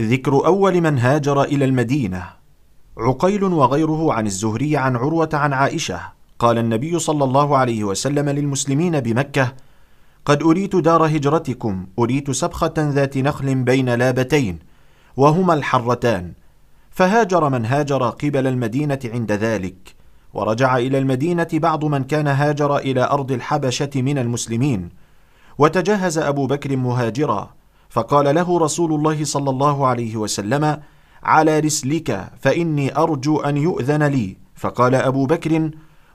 ذكر أول من هاجر إلى المدينة. عقيل وغيره عن الزهري عن عروة عن عائشة قال النبي صلى الله عليه وسلم للمسلمين بمكة: قد أريت دار هجرتكم، أريت سبخة ذات نخل بين لابتين وهما الحرتان. فهاجر من هاجر قبل المدينة عند ذلك، ورجع إلى المدينة بعض من كان هاجر إلى أرض الحبشة من المسلمين. وتجهز أبو بكر مهاجرا، فقال له رسول الله صلى الله عليه وسلم: على رسلك، فإني أرجو أن يؤذن لي. فقال أبو بكر: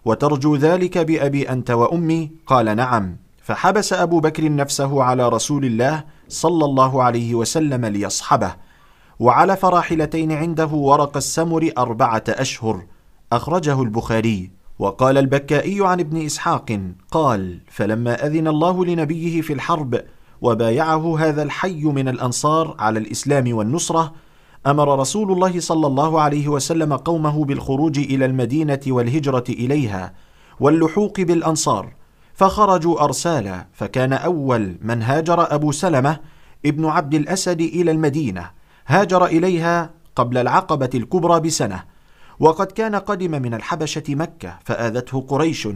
وترجو ذلك بأبي أنت وأمي؟ قال: نعم. فحبس أبو بكر نفسه على رسول الله صلى الله عليه وسلم ليصحبه، وعلف راحلتين عنده ورق السمر 4 أشهر. أخرجه البخاري. وقال البكائي عن ابن إسحاق قال: فلما أذن الله لنبيه في الحرب وبايعه هذا الحي من الأنصار على الإسلام والنصرة، أمر رسول الله صلى الله عليه وسلم قومه بالخروج إلى المدينة والهجرة إليها واللحوق بالأنصار، فخرجوا أرسالا. فكان أول من هاجر أبو سلمة ابن عبد الأسد إلى المدينة، هاجر إليها قبل العقبة الكبرى بسنة، وقد كان قدم من الحبشة مكة فآذته قريش،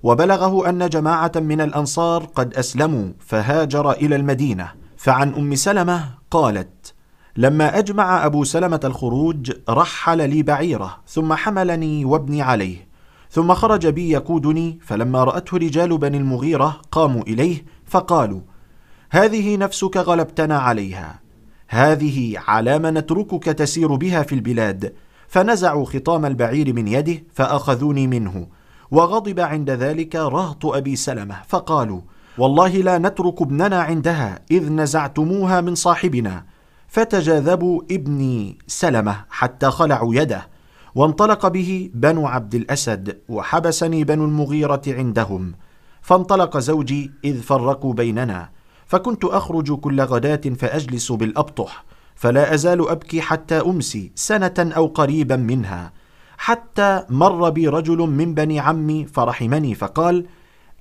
وبلغه أن جماعة من الأنصار قد أسلموا فهاجر إلى المدينة. فعن أم سلمة قالت: لما أجمع أبو سلمة الخروج رحل لي بعيره، ثم حملني وابني عليه، ثم خرج بي يقودني. فلما رأته رجال بني المغيرة قاموا إليه فقالوا: هذه نفسك غلبتنا عليها، هذه علامة نتركك تسير بها في البلاد. فنزعوا خطام البعير من يده فأخذوني منه، وغضب عند ذلك رهط أبي سلمة، فقالوا: والله لا نترك ابننا عندها إذ نزعتموها من صاحبنا. فتجاذبوا ابني سلمة حتى خلعوا يده، وانطلق به بنو عبد الأسد، وحبسني بنو المغيرة عندهم. فانطلق زوجي إذ فرقوا بيننا، فكنت أخرج كل غداة فأجلس بالأبطح، فلا أزال أبكي حتى أمسي 1 سنة أو قريبا منها، حتى مر بي رجل من بني عمي فرحمني فقال: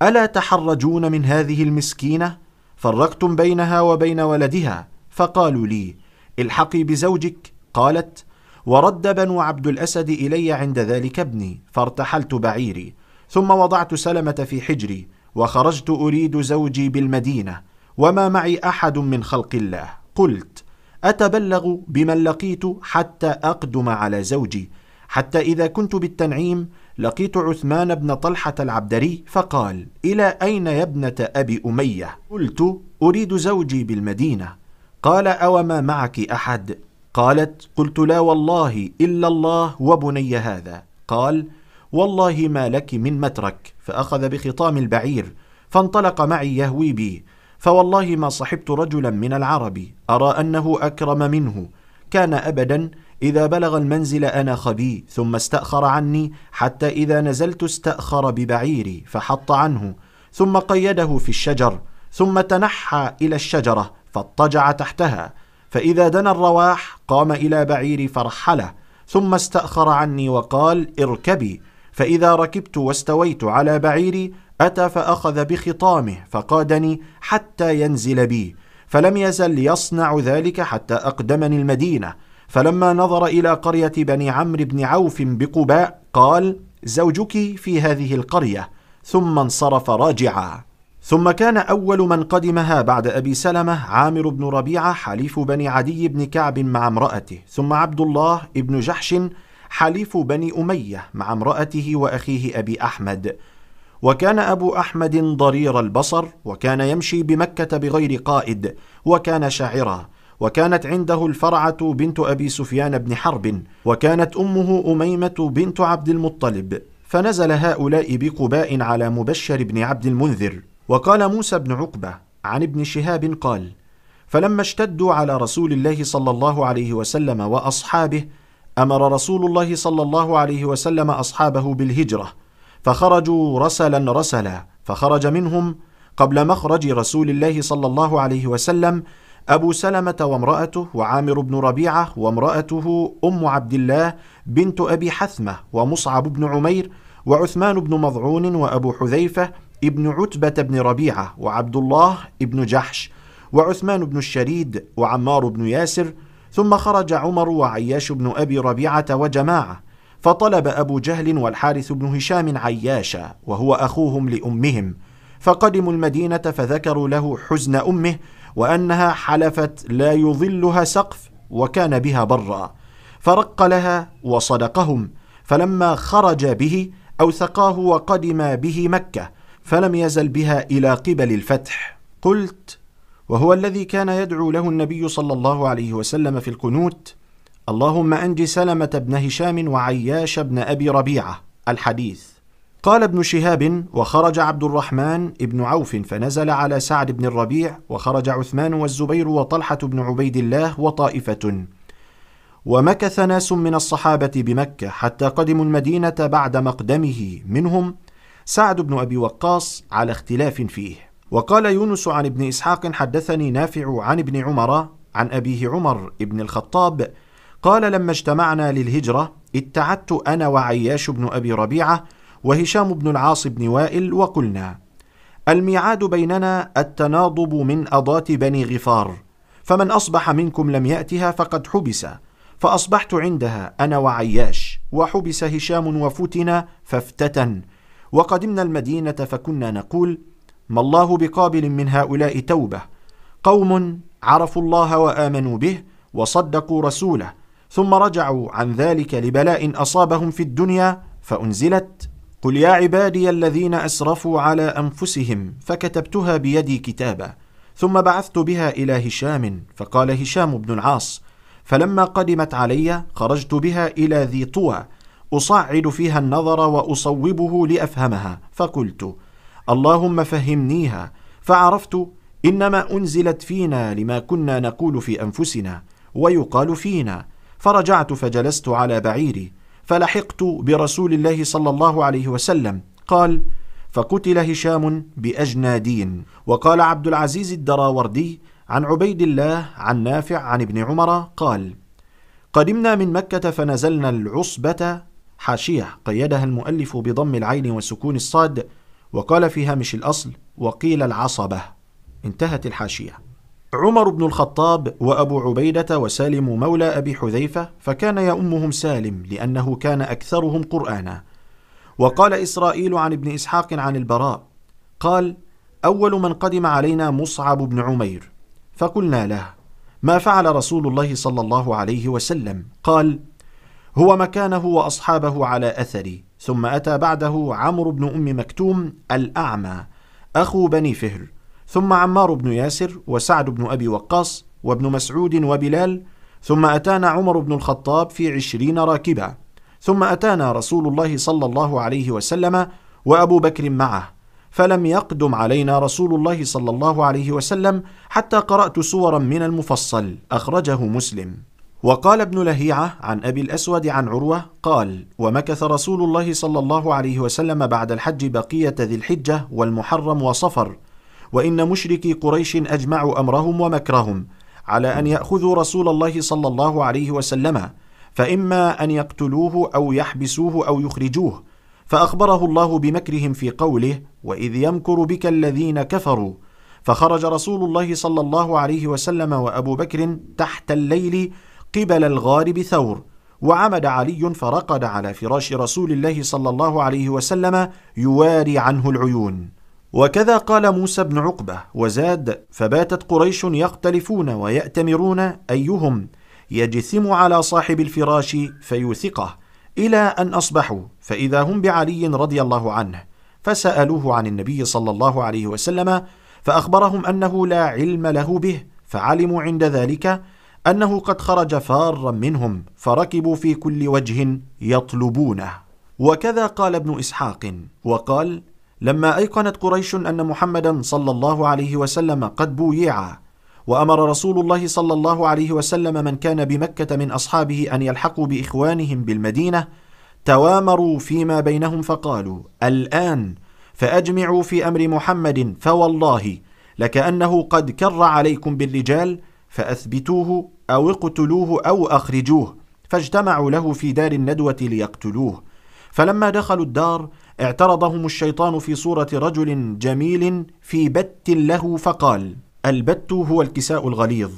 ألا تحرجون من هذه المسكينة؟ فرقتم بينها وبين ولدها. فقالوا لي: الحقي بزوجك. قالت: ورد بنو عبد الأسد إلي عند ذلك ابني، فارتحلت بعيري، ثم وضعت سلمة في حجري، وخرجت أريد زوجي بالمدينة، وما معي أحد من خلق الله. قلت: أتبلغ بمن لقيت حتى أقدم على زوجي، حتى إذا كنت بالتنعيم لقيت عثمان بن طلحة العبدري، فقال: إلى أين يا ابنة أبي أمية؟ قلت: أريد زوجي بالمدينة. قال: أوما معك أحد؟ قالت: قلت: لا والله إلا الله وبني هذا. قال: والله ما لك من مترك. فأخذ بخطام البعير فانطلق معي يهوي بي، فوالله ما صحبت رجلا من العرب أرى أنه أكرم منه. كان أبدا إذا بلغ المنزل أناخ بي، ثم استأخر عني، حتى إذا نزلت استأخر ببعيري فحط عنه، ثم قيده في الشجر، ثم تنحى إلى الشجرة فاضطجع تحتها، فإذا دنا الرواح قام إلى بعيري فرحله، ثم استأخر عني وقال: اركبي. فإذا ركبت واستويت على بعيري أتى فأخذ بخطامه فقادني حتى ينزل بي، فلم يزل يصنع ذلك حتى أقدمني المدينة. فلما نظر إلى قرية بني عمرو بن عوف بقباء قال: زوجك في هذه القرية، ثم انصرف راجعا. ثم كان أول من قدمها بعد أبي سلمة عامر بن ربيعة حليف بني عدي بن كعب مع امرأته، ثم عبد الله بن جحش حليف بني أمية مع امرأته وأخيه أبي أحمد. وكان أبو أحمد ضرير البصر، وكان يمشي بمكة بغير قائد، وكان شاعرا، وكانت عنده الفرعة بنت أبي سفيان بن حرب، وكانت أمه أميمة بنت عبد المطلب. فنزل هؤلاء بقباء على مبشر بن عبد المنذر. وقال موسى بن عقبة عن ابن شهاب قال: فلما اشتدوا على رسول الله صلى الله عليه وسلم وأصحابه، أمر رسول الله صلى الله عليه وسلم أصحابه بالهجرة، فخرجوا رسلا رسلا. فخرج منهم قبل مخرج رسول الله صلى الله عليه وسلم أبو سلمة وامرأته، وعامر بن ربيعة وامرأته أم عبد الله بنت أبي حثمة، ومصعب بن عمير، وعثمان بن مضعون، وأبو حذيفة ابن عتبة بن ربيعة، وعبد الله ابن جحش، وعثمان بن الشريد، وعمار بن ياسر. ثم خرج عمر وعياش بن أبي ربيعة وجماعة، فطلب أبو جهل والحارث بن هشام عياشا وهو أخوهم لأمهم، فقدموا المدينة فذكروا له حزن أمه وأنها حلفت لا يظلها سقف وكان بها برا، فرق لها وصدقهم، فلما خرج به أوثقاه وقدم به مكة، فلم يزل بها إلى قبل الفتح. قلت: وهو الذي كان يدعو له النبي صلى الله عليه وسلم في القنوت: اللهم أنج سلمة بن هشام وعياش بن أبي ربيعة. الحديث. قال ابن شهاب: وخرج عبد الرحمن بن عوف فنزل على سعد بن الربيع، وخرج عثمان والزبير وطلحة بن عبيد الله وطائفة، ومكث ناس من الصحابة بمكة حتى قدموا المدينة بعد مقدمه، منهم سعد بن أبي وقاص على اختلاف فيه. وقال يونس عن ابن إسحاق: حدثني نافع عن ابن عمر عن أبيه عمر بن الخطاب قال: لما اجتمعنا للهجرة اتعدت أنا وعياش بن أبي ربيعة وهشام بن العاص بن وائل، وقلنا: الميعاد بيننا التناضب من أضات بني غفار، فمن أصبح منكم لم يأتها فقد حبس، فأصبحت عندها أنا وعياش، وحبس هشام وفتن فافتتن، وقدمنا المدينة فكنا نقول: ما الله بقابل من هؤلاء توبة، قوم عرفوا الله وآمنوا به وصدقوا رسوله، ثم رجعوا عن ذلك لبلاء أصابهم في الدنيا، فأنزلت: قل يا عبادي الذين أسرفوا على أنفسهم، فكتبتها بيدي كتابا، ثم بعثت بها إلى هشام، فقال هشام بن العاص: فلما قدمت علي خرجت بها إلى ذي طوى أصعد فيها النظر وأصوبه لأفهمها، فقلت: اللهم فهمنيها، فعرفت إنما أنزلت فينا لما كنا نقول في أنفسنا ويقال فينا، فرجعت فجلست على بعيري، فلحقت برسول الله صلى الله عليه وسلم. قال: فقتل هشام بأجنادين. وقال عبد العزيز الدراوردي عن عبيد الله عن نافع عن ابن عمر قال: قدمنا من مكة فنزلنا العصبة، حاشية قيدها المؤلف بضم العين وسكون الصاد، وقال في هامش الأصل: وقيل العصبة. انتهت الحاشية. عمر بن الخطاب وأبو عبيدة وسالم مولى أبي حذيفة، فكان يؤمهم سالم لأنه كان أكثرهم قرآنا. وقال إسرائيل عن ابن إسحاق عن البراء قال: أول من قدم علينا مصعب بن عمير، فقلنا له: ما فعل رسول الله صلى الله عليه وسلم؟ قال: هو مكانه وأصحابه على أثري. ثم أتى بعده عمرو بن أم مكتوم الأعمى أخو بني فهر، ثم عمار بن ياسر وسعد بن أبي وقاص وابن مسعود وبلال، ثم أتانا عمر بن الخطاب في 20 راكبا، ثم أتانا رسول الله صلى الله عليه وسلم وأبو بكر معه، فلم يقدم علينا رسول الله صلى الله عليه وسلم حتى قرأت سورا من المفصل، أخرجه مسلم. وقال ابن لهيعة عن أبي الأسود عن عروة قال: ومكث رسول الله صلى الله عليه وسلم بعد الحج بقية ذي الحجة والمحرم وصفر، وإن مشركي قريش أجمعوا أمرهم ومكرهم على أن يأخذوا رسول الله صلى الله عليه وسلم، فإما أن يقتلوه أو يحبسوه أو يخرجوه، فأخبره الله بمكرهم في قوله: وإذ يمكر بك الذين كفروا. فخرج رسول الله صلى الله عليه وسلم وأبو بكر تحت الليل قبل الغار بثور، وعمد علي فرقد على فراش رسول الله صلى الله عليه وسلم يواري عنه العيون. وكذا قال موسى بن عقبة. وزاد: فباتت قريش يختلفون ويأتمرون أيهم يجثم على صاحب الفراش فيوثقه، إلى أن أصبحوا فإذا هم بعلي رضي الله عنه، فسألوه عن النبي صلى الله عليه وسلم، فأخبرهم أنه لا علم له به، فعلموا عند ذلك أنه قد خرج فارا منهم، فركبوا في كل وجه يطلبونه. وكذا قال ابن إسحاق. وقال: لما أيقنت قريش أن محمدا صلى الله عليه وسلم قد بويع، وأمر رسول الله صلى الله عليه وسلم من كان بمكة من أصحابه أن يلحقوا بإخوانهم بالمدينة، توامروا فيما بينهم فقالوا: الآن فأجمعوا في أمر محمد، فوالله لكأنه قد كر عليكم بالرجال، فأثبتوه أو اقتلوه أو أخرجوه. فاجتمعوا له في دار الندوة ليقتلوه. فلما دخلوا الدار اعترضهم الشيطان في صورة رجل جميل في بت له، فقال: البت هو الكساء الغليظ.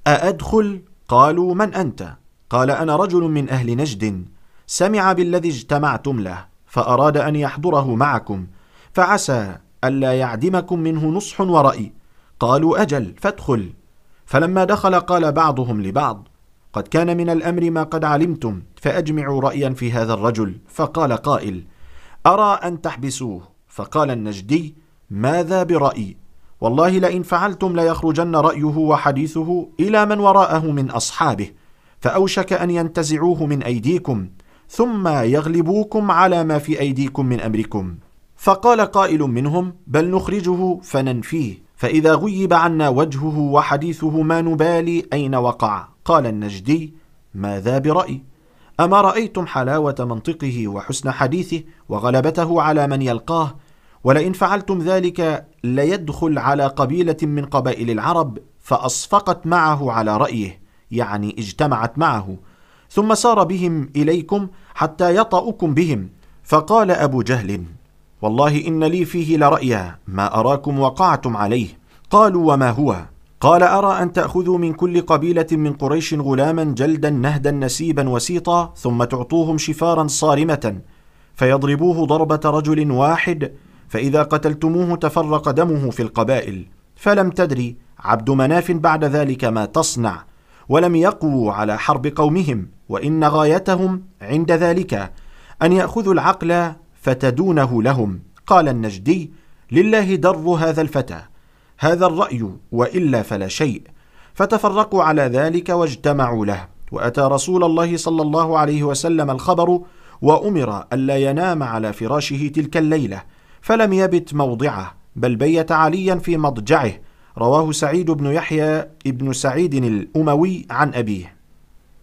أأدخل؟ قالوا: من أنت؟ قال: أنا رجل من أهل نجد، سمع بالذي اجتمعتم له فأراد أن يحضره معكم، فعسى ألا يعدمكم منه نصح ورأي. قالوا: أجل، فادخل. فلما دخل قال بعضهم لبعض: قد كان من الأمر ما قد علمتم، فأجمعوا رأيا في هذا الرجل. فقال قائل: أرى أن تحبسوه. فقال النجدي: ماذا برأي؟ والله لئن فعلتم ليخرجن رأيه وحديثه إلى من وراءه من أصحابه، فأوشك أن ينتزعوه من أيديكم، ثم يغلبوكم على ما في أيديكم من أمركم. فقال قائل منهم: بل نخرجه فننفيه، فإذا غيب عنا وجهه وحديثه ما نبالي أين وقع. قال النجدي: ماذا برأي؟ أما رأيتم حلاوة منطقه وحسن حديثه وغلبته على من يلقاه؟ ولئن فعلتم ذلك ليدخل على قبيلة من قبائل العرب فأصفقت معه على رأيه، يعني اجتمعت معه، ثم سار بهم إليكم حتى يطأكم بهم. فقال أبو جهل: والله إن لي فيه لرأيا ما أراكم وقعتم عليه. قالوا: وما هو؟ قال: أرى أن تأخذوا من كل قبيلة من قريش غلاما جلدا نهدا نسيبا وسيطا، ثم تعطوهم شفارا صارمة فيضربوه ضربة رجل واحد، فإذا قتلتموه تفرق دمه في القبائل. فلم تدري عبد مناف بعد ذلك ما تصنع، ولم يقووا على حرب قومهم، وإن غايتهم عند ذلك أن يأخذوا العقل فتدونه لهم. قال النجدي: لله در هذا الفتى، هذا الرأي، وإلا فلا شيء. فتفرقوا على ذلك واجتمعوا له، وأتى رسول الله صلى الله عليه وسلم الخبر، وأمر ألا ينام على فراشه تلك الليلة، فلم يبت موضعه، بل بيت عليا في مضجعه. رواه سعيد بن يحيى ابن سعيد الأموي عن أبيه.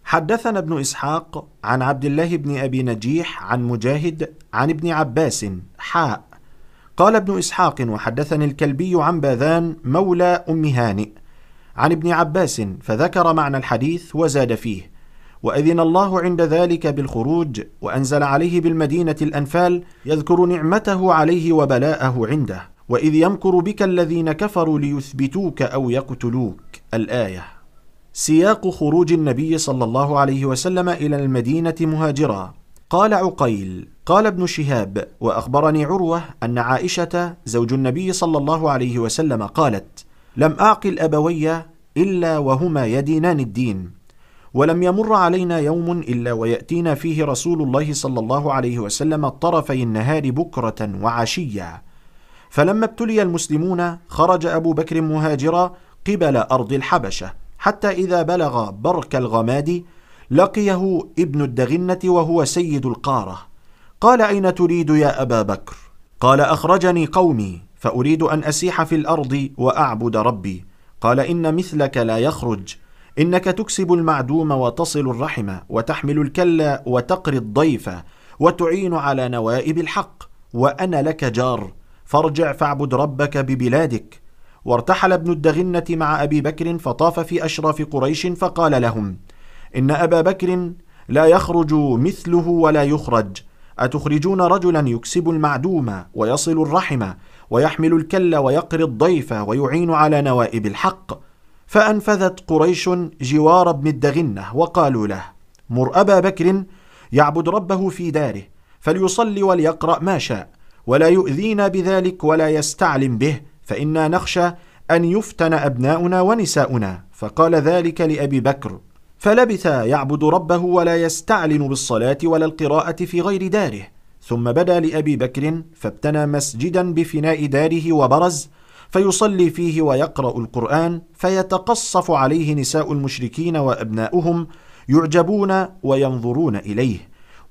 حدثنا ابن إسحاق عن عبد الله بن أبي نجيح عن مجاهد عن ابن عباس حاء. قال ابن إسحاق: وحدثني الكلبي عن باذان مولى أم هانئ عن ابن عباس، فذكر معنى الحديث وزاد فيه: وأذن الله عند ذلك بالخروج، وأنزل عليه بالمدينة الأنفال، يذكر نعمته عليه وبلاءه عنده، وإذ يمكر بك الذين كفروا ليثبتوك أو يقتلوك. الآية. سياق خروج النبي صلى الله عليه وسلم إلى المدينة مهاجرا. قال عقيل: قال ابن شهاب: وأخبرني عروة أن عائشة زوج النبي صلى الله عليه وسلم قالت: لم أعقل أبوي إلا وهما يدينان الدين، ولم يمر علينا يوم إلا ويأتينا فيه رسول الله صلى الله عليه وسلم طرفي النهار بكرة وعشيا. فلما ابتلي المسلمون خرج أبو بكر مهاجرا قبل أرض الحبشة، حتى إذا بلغ برك الغماد لقيه ابن الدغنة وهو سيد القارة. قال: أين تريد يا أبا بكر؟ قال: أخرجني قومي، فأريد أن أسيح في الأرض وأعبد ربي. قال: إن مثلك لا يخرج، إنك تكسب المعدوم وتصل الرحم، وتحمل الكل وتقري الضيف، وتعين على نوائب الحق، وأنا لك جار، فارجع فاعبد ربك ببلادك. وارتحل ابن الدغنة مع أبي بكر فطاف في أشراف قريش، فقال لهم: إن أبا بكر لا يخرج مثله ولا يخرج، أتخرجون رجلا يكسب المعدوم ويصل الرحم ويحمل الكل ويقري الضيف ويعين على نوائب الحق؟ فأنفذت قريش جوار ابن الدغنة، وقالوا له: مر أبا بكر يعبد ربه في داره، فليصلي وليقرأ ما شاء، ولا يؤذينا بذلك ولا يستعلم به، فإنا نخشى أن يفتن أبناؤنا ونساؤنا. فقال ذلك لأبي بكر، فلبث يعبد ربه ولا يستعلن بالصلاة ولا القراءة في غير داره. ثم بدا لأبي بكر فابتنى مسجدا بفناء داره وبرز، فيصلي فيه ويقرأ القرآن، فيتقصف عليه نساء المشركين وأبناؤهم يعجبون وينظرون إليه.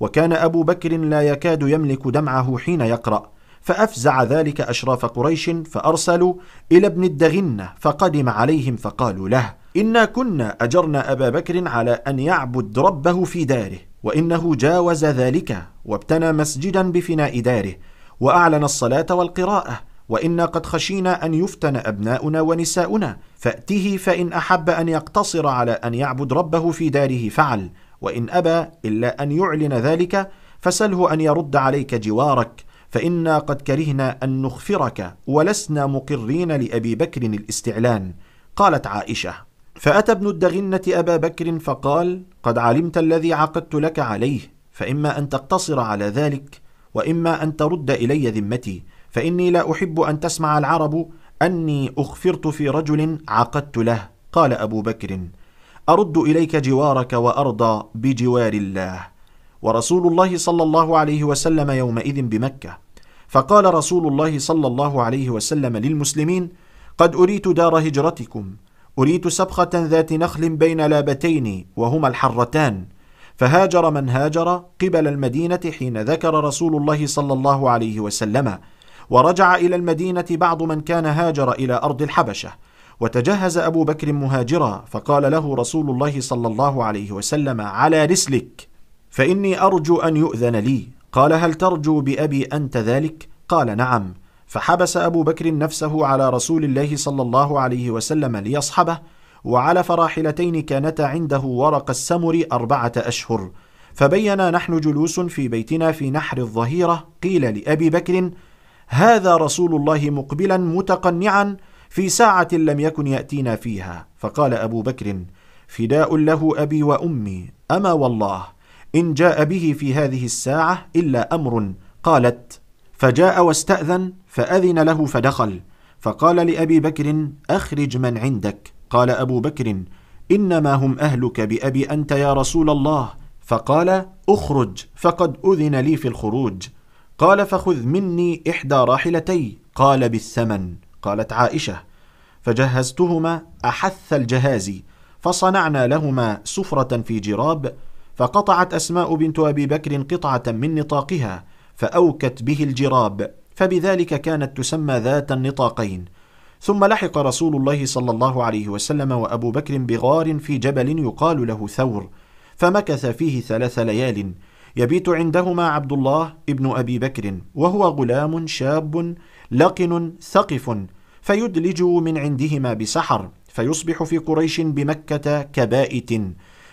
وكان أبو بكر لا يكاد يملك دمعه حين يقرأ، فأفزع ذلك أشراف قريش، فأرسلوا إلى ابن الدغنة فقدم عليهم، فقالوا له: إنا كنا أجرنا أبا بكر على أن يعبد ربه في داره، وإنه جاوز ذلك وابتنى مسجدا بفناء داره، وأعلن الصلاة والقراءة، وإنا قد خشينا أن يفتن أبناؤنا ونساؤنا، فأته، فإن أحب أن يقتصر على أن يعبد ربه في داره فعل، وإن أبى إلا أن يعلن ذلك فسله أن يرد عليك جوارك، فإنا قد كرهنا أن نخفرك، ولسنا مقرين لأبي بكر الاستعلان. قالت عائشة: فأتى ابن الدغنة أبا بكر فقال: قد علمت الذي عقدت لك عليه، فإما أن تقتصر على ذلك، وإما أن ترد إلي ذمتي، فإني لا أحب أن تسمع العرب أني أخفرت في رجل عقدت له. قال أبو بكر: أرد إليك جوارك وأرضى بجوار الله. ورسول الله صلى الله عليه وسلم يومئذ بمكة. فقال رسول الله صلى الله عليه وسلم للمسلمين: قد أريت دار هجرتكم، أريت سبخة ذات نخل بين لابتين وهما الحرتان. فهاجر من هاجر قبل المدينة حين ذكر رسول الله صلى الله عليه وسلم، ورجع إلى المدينة بعض من كان هاجر إلى أرض الحبشة. وتجهز أبو بكر مهاجرا، فقال له رسول الله صلى الله عليه وسلم: على رسلك، فإني أرجو أن يؤذن لي. قال: هل ترجو بأبي أنت ذلك؟ قال: نعم. فحبس أبو بكر نفسه على رسول الله صلى الله عليه وسلم ليصحبه، وعلى فراحلتين كانتا عنده ورق السمر 4 أشهر. فبينا نحن جلوس في بيتنا في نحر الظهيرة، قيل لأبي بكر: هذا رسول الله مقبلا متقنعا في ساعة لم يكن يأتينا فيها. فقال أبو بكر: فداء له أبي وأمي، أما والله إن جاء به في هذه الساعة إلا أمر. قالت: فجاء واستأذن، فأذن له فدخل. فقال لأبي بكر: أخرج من عندك. قال أبو بكر: إنما هم أهلك بأبي أنت يا رسول الله. فقال: أخرج، فقد أذن لي في الخروج. قال: فخذ مني 1 راحلتي. قال: بالثمن. قالت عائشة: فجهزتهما أحث الجهاز، فصنعنا لهما سفرة في جراب، فقطعت أسماء بنت أبي بكر قطعة من نطاقها فأوكت به الجراب، فبذلك كانت تسمى ذات النطاقين. ثم لحق رسول الله صلى الله عليه وسلم وأبو بكر بغار في جبل يقال له ثور، فمكث فيه 3 ليال، يبيت عندهما عبد الله ابن أبي بكر، وهو غلام شاب لقن ثقف، فيدلج من عندهما بسحر، فيصبح في قريش بمكة كبائت،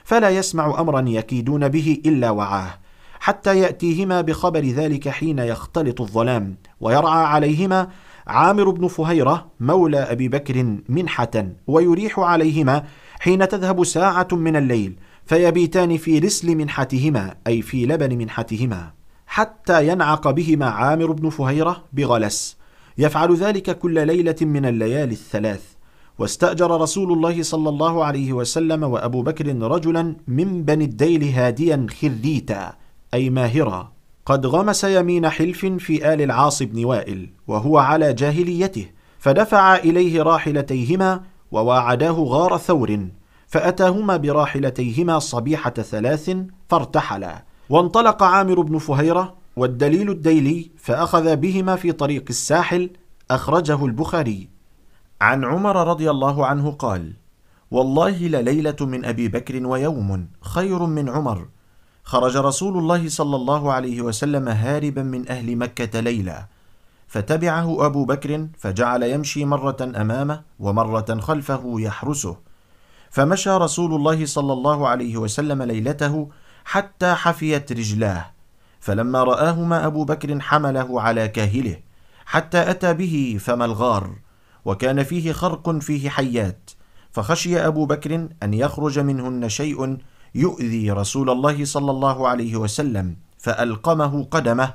فلا يسمع أمرا يكيدون به إلا وعاه، حتى يأتيهما بخبر ذلك حين يختلط الظلام، ويرعى عليهما عامر بن فهيرة مولى أبي بكر منحة، ويريح عليهما حين تذهب ساعة من الليل، فيبيتان في رسل منحتهما، أي في لبن منحتهما، حتى ينعق بهما عامر بن فهيرة بغلس. يفعل ذلك كل ليلة من الليالي 3. واستأجر رسول الله صلى الله عليه وسلم وأبو بكر رجلا من بني الديل هاديا خريتا، أي ماهرا، قد غمس يمين حلف في آل العاص بن وائل، وهو على جاهليته، فدفع إليه راحلتيهما وواعداه غار ثور، فأتاهما براحلتيهما صبيحة 3 فارتحلا. وانطلق عامر بن فهيرة والدليل الديلي فأخذ بهما في طريق الساحل. أخرجه البخاري. عن عمر رضي الله عنه قال: والله لليلة من أبي بكر ويوم خير من عمر. خرج رسول الله صلى الله عليه وسلم هاربا من أهل مكة ليلة، فتبعه أبو بكر، فجعل يمشي مرة أمامه ومرة خلفه يحرسه، فمشى رسول الله صلى الله عليه وسلم ليلته حتى حفيت رجلاه، فلما رآهما أبو بكر حمله على كاهله حتى أتى به فم الغار، وكان فيه خرق فيه حيات، فخشي أبو بكر أن يخرج منهن شيء يؤذي رسول الله صلى الله عليه وسلم، فألقمه قدمه،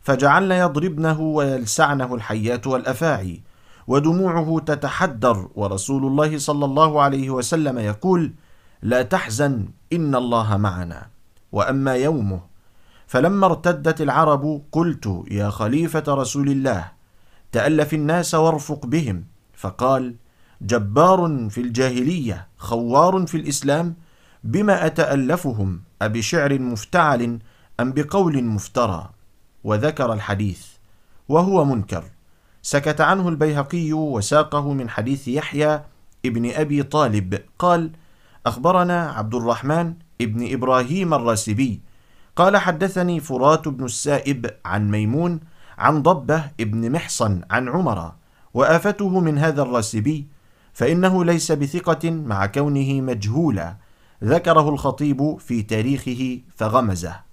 فجعلن يضربنه ويلسعنه الحيات والأفاعي، ودموعه تتحدر، ورسول الله صلى الله عليه وسلم يقول: لا تحزن إن الله معنا. وأما يومه، فلما ارتدت العرب قلت: يا خليفة رسول الله، تألف الناس وارفق بهم. فقال: جبار في الجاهلية خوار في الإسلام، بما أتألفهم، أبشعر مفتعل أم بقول مفترى؟ وذكر الحديث وهو منكر. سكت عنه البيهقي وساقه من حديث يحيى ابن أبي طالب قال: أخبرنا عبد الرحمن ابن إبراهيم الراسبي قال: حدثني فرات بن السائب عن ميمون عن ضبة ابن محصن عن عمر. وآفته من هذا الراسبي فإنه ليس بثقة مع كونه مجهولا، ذكره الخطيب في تاريخه فغمزه.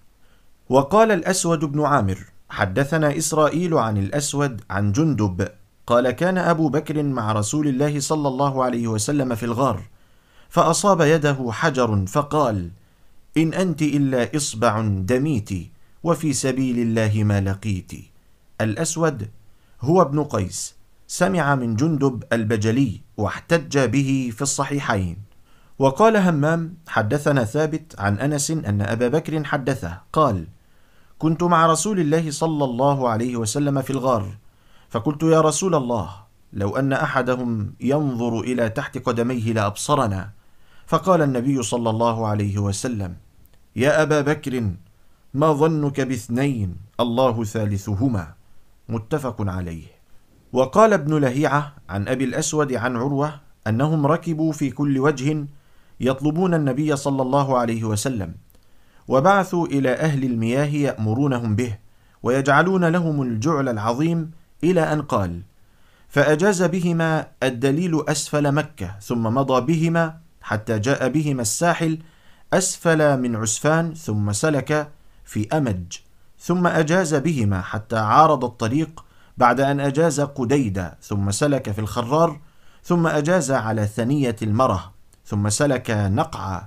وقال الأسود بن عامر: حدثنا إسرائيل عن الأسود عن جندب قال: كان أبو بكر مع رسول الله صلى الله عليه وسلم في الغار، فأصاب يده حجر فقال: إن أنت إلا إصبع دميت، وفي سبيل الله ما لقيت. الأسود هو ابن قيس، سمع من جندب البجلي واحتج به في الصحيحين. وقال همام: حدثنا ثابت عن أنس أن أبا بكر حدثه قال: كنت مع رسول الله صلى الله عليه وسلم في الغار، فقلت: يا رسول الله، لو أن أحدهم ينظر إلى تحت قدميه لأبصرنا. فقال النبي صلى الله عليه وسلم: يا أبا بكر، ما ظنك باثنين الله ثالثهما؟ متفق عليه. وقال ابن لهيعة عن أبي الأسود عن عروة أنهم ركبوا في كل وجه يطلبون النبي صلى الله عليه وسلم، وبعثوا إلى أهل المياه يأمرونهم به ويجعلون لهم الجعل العظيم، إلى أن قال: فأجاز بهما الدليل أسفل مكة، ثم مضى بهما حتى جاء بهما الساحل أسفل من عسفان، ثم سلك في أمج، ثم أجاز بهما حتى عارض الطريق، بعد أن أجاز قديدة، ثم سلك في الخرار، ثم أجاز على ثنية المره، ثم سلك نقع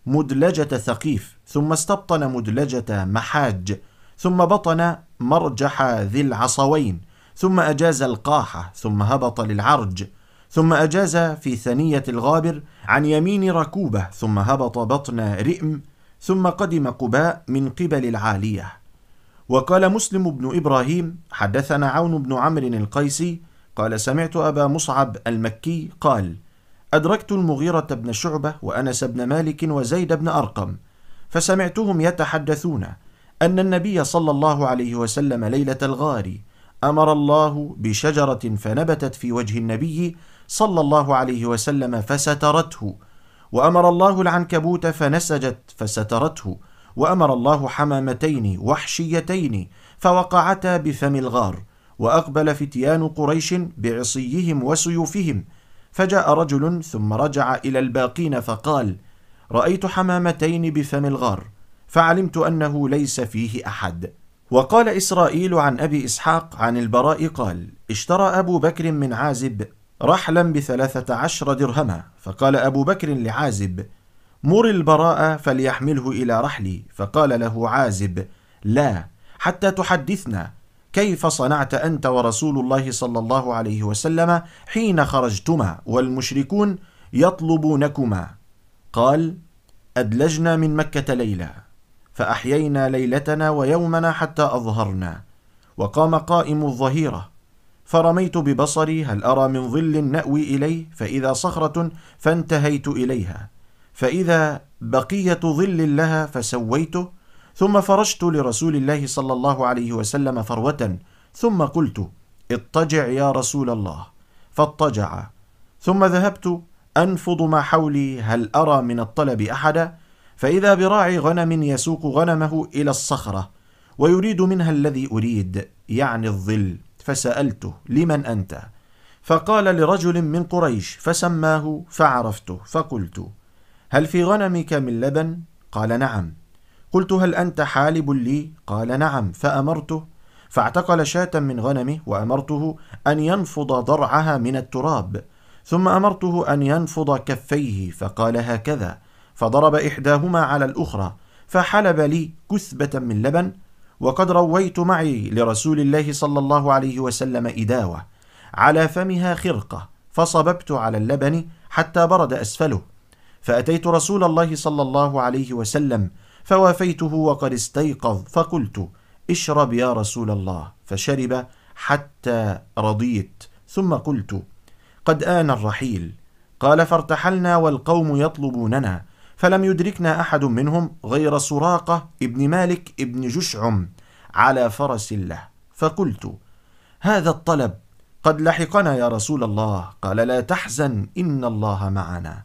مدلجة ثقيف، ثم استبطن مدلجة محاج، ثم بطن مرجح ذي العصوين، ثم أجاز القاحة، ثم هبط للعرج، ثم أجاز في ثنية الغابر عن يمين ركوبة، ثم هبط بطن رئم، ثم قدم قباء من قبل العالية. وقال مسلم بن إبراهيم: حدثنا عون بن عمرو القيسي قال: سمعت أبا مصعب المكي قال: أدركت المغيرة بن شعبة وأنس بن مالك وزيد بن أرقم، فسمعتهم يتحدثون أن النبي صلى الله عليه وسلم ليلة الغار أمر الله بشجرة فنبتت في وجه النبي صلى الله عليه وسلم فسترته، وأمر الله العنكبوت فنسجت فسترته، وأمر الله حمامتين وحشيتين فوقعتا بفم الغار، وأقبل فتيان قريش بعصيهم وسيوفهم، فجاء رجل ثم رجع إلى الباقين فقال: رأيت حمامتين بفم الغار، فعلمت أنه ليس فيه أحد. وقال إسرائيل عن أبي إسحاق عن البراء قال: اشترى أبو بكر من عازب رحلا ب13 درهما، فقال أبو بكر لعازب: مر البراء فليحمله إلى رحلي. فقال له عازب: لا، حتى تحدثنا كيف صنعت أنت ورسول الله صلى الله عليه وسلم حين خرجتما والمشركون يطلبونكما. قال: أدلجنا من مكة ليلة، فأحيينا ليلتنا ويومنا حتى أظهرنا، وقام قائم الظهيرة، فرميت ببصري هل أرى من ظل نأوي إليه، فإذا صخرة فانتهيت إليها، فإذا بقية ظل لها فسويته، ثم فرشت لرسول الله صلى الله عليه وسلم فروة، ثم قلت: اضطجع يا رسول الله، فاضطجع، ثم ذهبت أنفض ما حولي هل أرى من الطلب أحدا، فإذا براعي غنم يسوق غنمه إلى الصخرة ويريد منها الذي أريد، يعني الظل، فسألته: لمن أنت؟ فقال: لرجل من قريش، فسماه فعرفته، فقلت: هل في غنمك من لبن؟ قال: نعم. قلت: هل أنت حالب لي؟ قال: نعم. فأمرته فاعتقل شاة من غنمه، وأمرته أن ينفض ضرعها من التراب، ثم أمرته أن ينفض كفيه، فقال: هكذا، فضرب إحداهما على الأخرى، فحلب لي كثبة من لبن، وقد رويت معي لرسول الله صلى الله عليه وسلم إداوة على فمها خرقة، فصببت على اللبن حتى برد أسفله، فأتيت رسول الله صلى الله عليه وسلم فوافيته وقد استيقظ، فقلت: اشرب يا رسول الله، فشرب حتى رضيت، ثم قلت: قد آن الرحيل. قال: فارتحلنا والقوم يطلبوننا، فلم يدركنا أحد منهم غير سراقة ابن مالك ابن جشعم على فرس له، فقلت: هذا الطلب قد لحقنا يا رسول الله. قال: لا تحزن، إن الله معنا.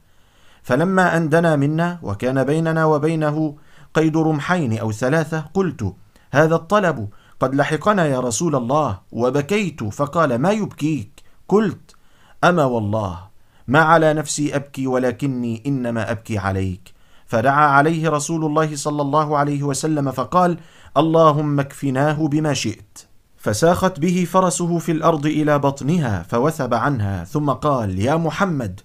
فلما أندنا منا وكان بيننا وبينه قيد رمحين أو 3، قلت: هذا الطلب قد لحقنا يا رسول الله، وبكيت. فقال: ما يبكيك؟ قلت: أما والله ما على نفسي أبكي، ولكني إنما أبكي عليك. فدعا عليه رسول الله صلى الله عليه وسلم فقال: اللهم اكفناه بما شئت. فساخت به فرسه في الأرض إلى بطنها، فوثب عنها، ثم قال: يا محمد،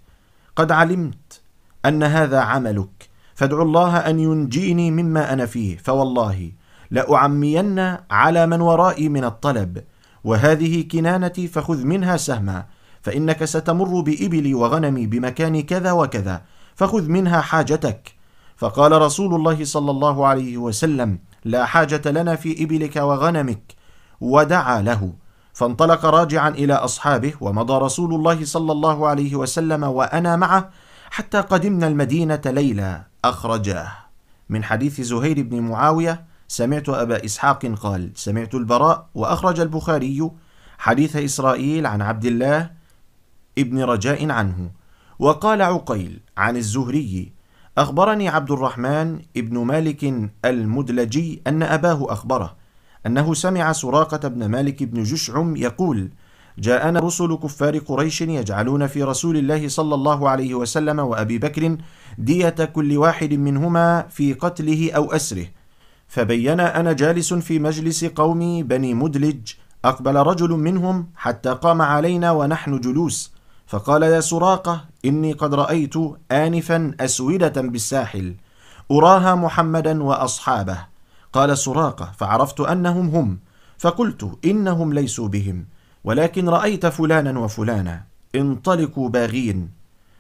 قد علمت أن هذا عملك، فادعوا الله أن ينجيني مما أنا فيه، فوالله لأعمين على من ورائي من الطلب، وهذه كنانتي فخذ منها سهما، فإنك ستمر بإبلي وغنمي بمكان كذا وكذا، فخذ منها حاجتك. فقال رسول الله صلى الله عليه وسلم: لا حاجة لنا في إبلك وغنمك، ودعا له. فانطلق راجعا إلى أصحابه، ومضى رسول الله صلى الله عليه وسلم وأنا معه حتى قدمنا المدينة ليلا. أخرجاه. من حديث زهير بن معاوية: سمعت أبا إسحاق قال: سمعت البراء. وأخرج البخاري حديث إسرائيل عن عبد الله ابن رجاء عنه. وقال عقيل عن الزهري: أخبرني عبد الرحمن ابن مالك المدلجي أن أباه أخبره أنه سمع سراقة بن مالك بن جشعم يقول: جاءنا رسل كفار قريش يجعلون في رسول الله صلى الله عليه وسلم وأبي بكر دية كل واحد منهما في قتله أو أسره، فبين أنا جالس في مجلس قومي بني مدلج، أقبل رجل منهم حتى قام علينا ونحن جلوس، فقال: يا سراقة، إني قد رأيت آنفا أسودة بالساحل أراها محمدا وأصحابه. قال سراقة: فعرفت أنهم هم، فقلت: إنهم ليسوا بهم، ولكن رأيت فلانا وفلانا، انطلقوا باغين.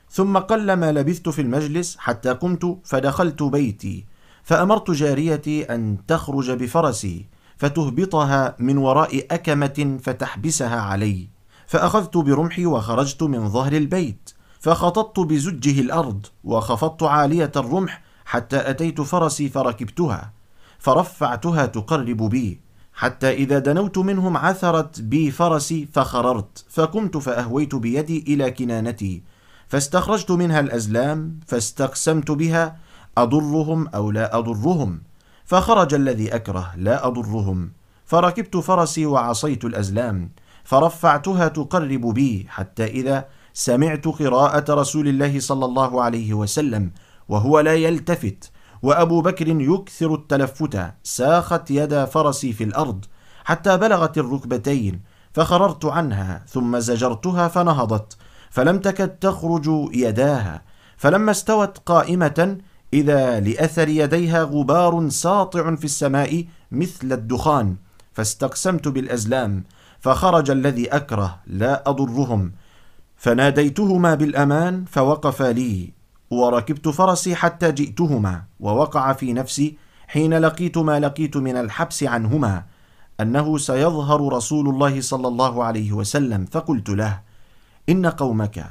ثم قل ما لبثت في المجلس حتى قمت فدخلت بيتي، فأمرت جاريتي أن تخرج بفرسي فتهبطها من وراء أكمة فتحبسها علي، فأخذت برمحي وخرجت من ظهر البيت، فخططت بزجه الأرض وخفضت عالية الرمح حتى أتيت فرسي فركبتها، فرفعتها تقرب بي، حتى إذا دنوت منهم عثرت بي فرسي فخررت، فقمت فأهويت بيدي إلى كنانتي، فاستخرجت منها الأزلام فاستقسمت بها أضرهم أو لا أضرهم، فخرج الذي أكره لا أضرهم، فركبت فرسي وعصيت الأزلام، فرفعتها تقرب بي، حتى إذا سمعت قراءة رسول الله صلى الله عليه وسلم وهو لا يلتفت وأبو بكر يكثر التلفت، ساخت يد فرسي في الأرض حتى بلغت الركبتين، فخررت عنها ثم زجرتها فنهضت، فلم تكد تخرج يداها، فلما استوت قائمة إذا لأثر يديها غبار ساطع في السماء مثل الدخان، فاستقسمت بالأزلام، فخرج الذي أكره لا أضرهم، فناديتهما بالأمان فوقفا لي، وركبت فرسي حتى جئتهما، ووقع في نفسي حين لقيت ما لقيت من الحبس عنهما أنه سيظهر رسول الله صلى الله عليه وسلم، فقلت له: إن قومك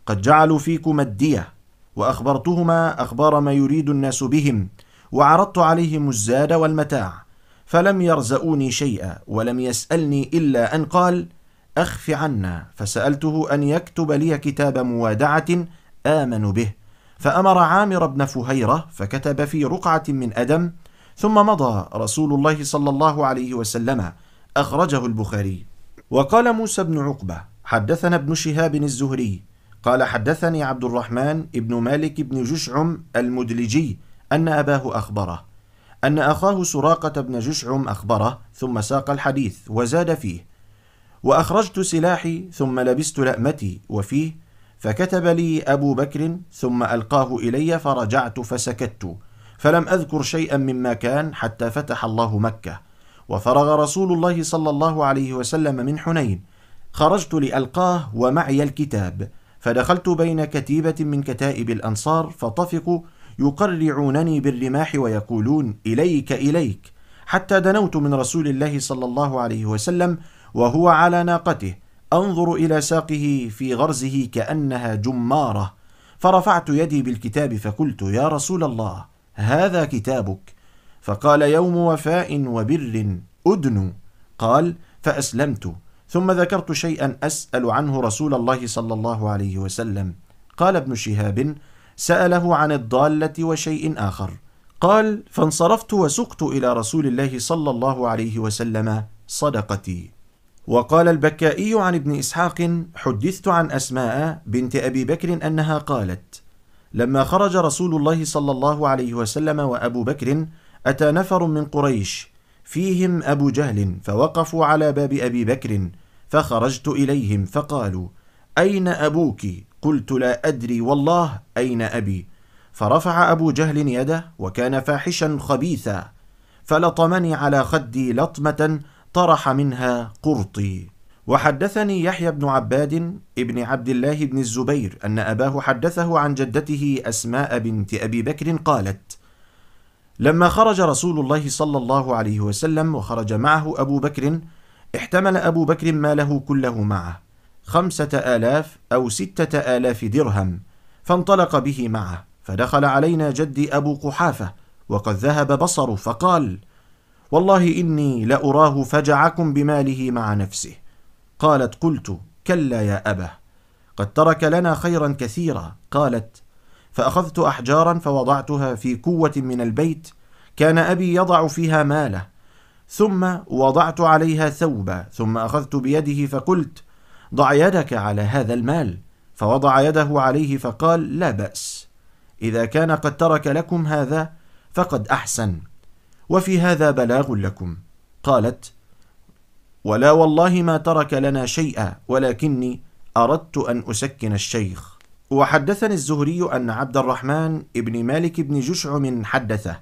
قد جعلوا فيكم الدية، وأخبرتهما أخبار ما يريد الناس بهم، وعرضت عليهم الزاد والمتاع، فلم يرزقوني شيئا، ولم يسألني إلا أن قال: أخف عنا، فسألته أن يكتب لي كتاب موادعة آمن به، فأمر عامر بن فهيرة فكتب في رقعة من أدم، ثم مضى رسول الله صلى الله عليه وسلم. أخرجه البخاري. وقال موسى بن عقبة: حدثنا ابن شهاب الزهري قال: حدثني عبد الرحمن ابن مالك بن جشعم المدلجي أن أباه أخبره أن أخاه سراقة بن جشعم أخبره، ثم ساق الحديث وزاد فيه: وأخرجت سلاحي ثم لبست لأمتي، وفيه: فكتب لي أبو بكر ثم ألقاه إلي، فرجعت فسكت، فلم أذكر شيئا مما كان حتى فتح الله مكة، وفرغ رسول الله صلى الله عليه وسلم من حنين، خرجت لألقاه ومعي الكتاب، فدخلت بين كتيبة من كتائب الأنصار، فطفقوا يقرعونني بالرماح ويقولون: إليك إليك، حتى دنوت من رسول الله صلى الله عليه وسلم وهو على ناقته، أنظر إلى ساقه في غرزه كأنها جمارة، فرفعت يدي بالكتاب فقلت: يا رسول الله، هذا كتابك. فقال: يوم وفاء وبر أدن. قال: فأسلمت، ثم ذكرت شيئا أسأل عنه رسول الله صلى الله عليه وسلم. قال ابن شهاب: سأله عن الضالة وشيء آخر. قال: فانصرفت وسقت إلى رسول الله صلى الله عليه وسلم صدقتي. وقال البكائي عن ابن إسحاق: حدثت عن أسماء بنت أبي بكر أنها قالت: لما خرج رسول الله صلى الله عليه وسلم وأبو بكر، أتى نفر من قريش فيهم أبو جهل، فوقفوا على باب أبي بكر، فخرجت إليهم فقالوا: أين أبوك؟ قلت: لا أدري والله أين أبي. فرفع أبو جهل يده وكان فاحشا خبيثا، فلطمني على خدي لطمة طرح منها قرطي. وحدثني يحيى بن عباد ابن عبد الله بن الزبير أن أباه حدثه عن جدته أسماء بنت أبي بكر قالت: لما خرج رسول الله صلى الله عليه وسلم وخرج معه أبو بكر، احتمل أبو بكر ماله كله معه 5000 أو 6000 درهم، فانطلق به معه، فدخل علينا جدي أبو قحافة وقد ذهب بصره، فقال: والله إني لأراه فجعكم بماله مع نفسه. قالت: قلت: كلا يا أبه، قد ترك لنا خيرا كثيرا. قالت: فأخذت أحجارا فوضعتها في كوة من البيت كان أبي يضع فيها ماله، ثم وضعت عليها ثوبا، ثم أخذت بيده فقلت: ضع يدك على هذا المال، فوضع يده عليه فقال: لا بأس، إذا كان قد ترك لكم هذا فقد أحسن، وفي هذا بلاغ لكم. قالت: ولا والله ما ترك لنا شيئا، ولكني أردت أن أسكن الشيخ. وحدثني الزهري أن عبد الرحمن ابن مالك بن جشعم حدثه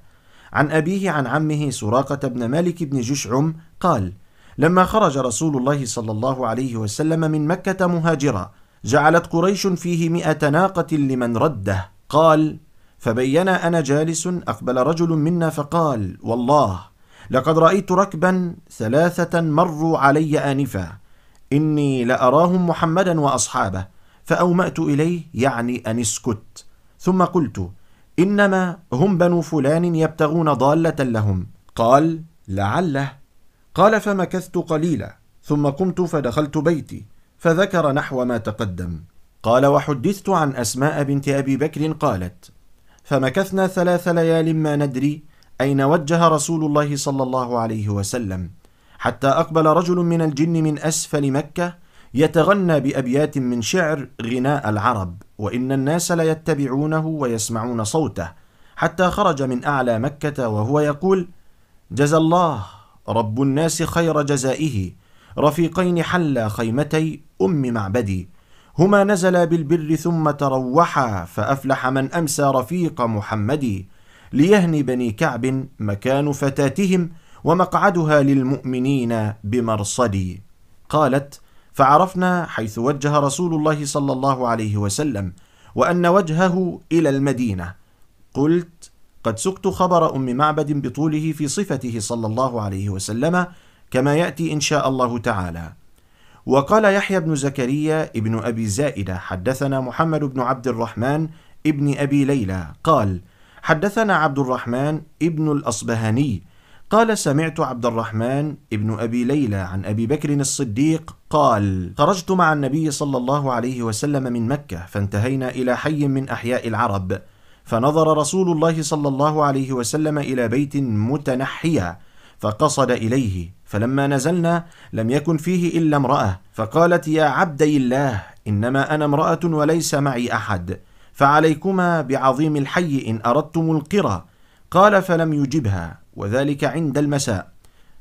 عن أبيه عن عمه سراقة بن مالك بن جشعم قال: لما خرج رسول الله صلى الله عليه وسلم من مكة مهاجرا، جعلت قريش فيه 100 ناقة لمن رده. قال: فبينا أنا جالس، أقبل رجل منا فقال: والله لقد رأيت ركبا 3 مروا علي آنفا، إني لأراهم محمدا وأصحابه، فأومأت إليه يعني أن اسكت، ثم قلت: إنما هم بنو فلان يبتغون ضالة لهم. قال: لعله. قال: فمكثت قليلا، ثم قمت فدخلت بيتي، فذكر نحو ما تقدم. قال: وحدثت عن أسماء بنت أبي بكر قالت: فمكثنا 3 ليال ما ندري أين وجه رسول الله صلى الله عليه وسلم، حتى أقبل رجل من الجن من أسفل مكة يتغنى بأبيات من شعر غناء العرب، وإن الناس ليتبعونه ويسمعون صوته، حتى خرج من أعلى مكة وهو يقول: جزى الله رب الناس خير جزائه، رفيقين حلا خيمتي أم معبدي، هما نزلا بالبر ثم تروحا، فأفلح من أمسى رفيق محمدي، ليهني بني كعب مكان فتاتهم، ومقعدها للمؤمنين بمرصدي. قالت: فعرفنا حيث وجه رسول الله صلى الله عليه وسلم، وأن وجهه إلى المدينة. قلت: قد سقت خبر أم معبد بطوله في صفته صلى الله عليه وسلم كما يأتي إن شاء الله تعالى. وقال يحيى بن زكريا ابن أبي زائدة: حدثنا محمد بن عبد الرحمن ابن أبي ليلى قال: حدثنا عبد الرحمن ابن الأصبهاني قال: سمعت عبد الرحمن ابن أبي ليلى عن أبي بكر الصديق قال: خرجت مع النبي صلى الله عليه وسلم من مكة، فانتهينا إلى حي من أحياء العرب، فنظر رسول الله صلى الله عليه وسلم إلى بيت متنحيا، فقصد إليه، فلما نزلنا لم يكن فيه إلا امرأة، فقالت: يا عبدي الله، إنما أنا امرأة وليس معي أحد، فعليكما بعظيم الحي إن أردتم القرى. قال: فلم يجبها، وذلك عند المساء،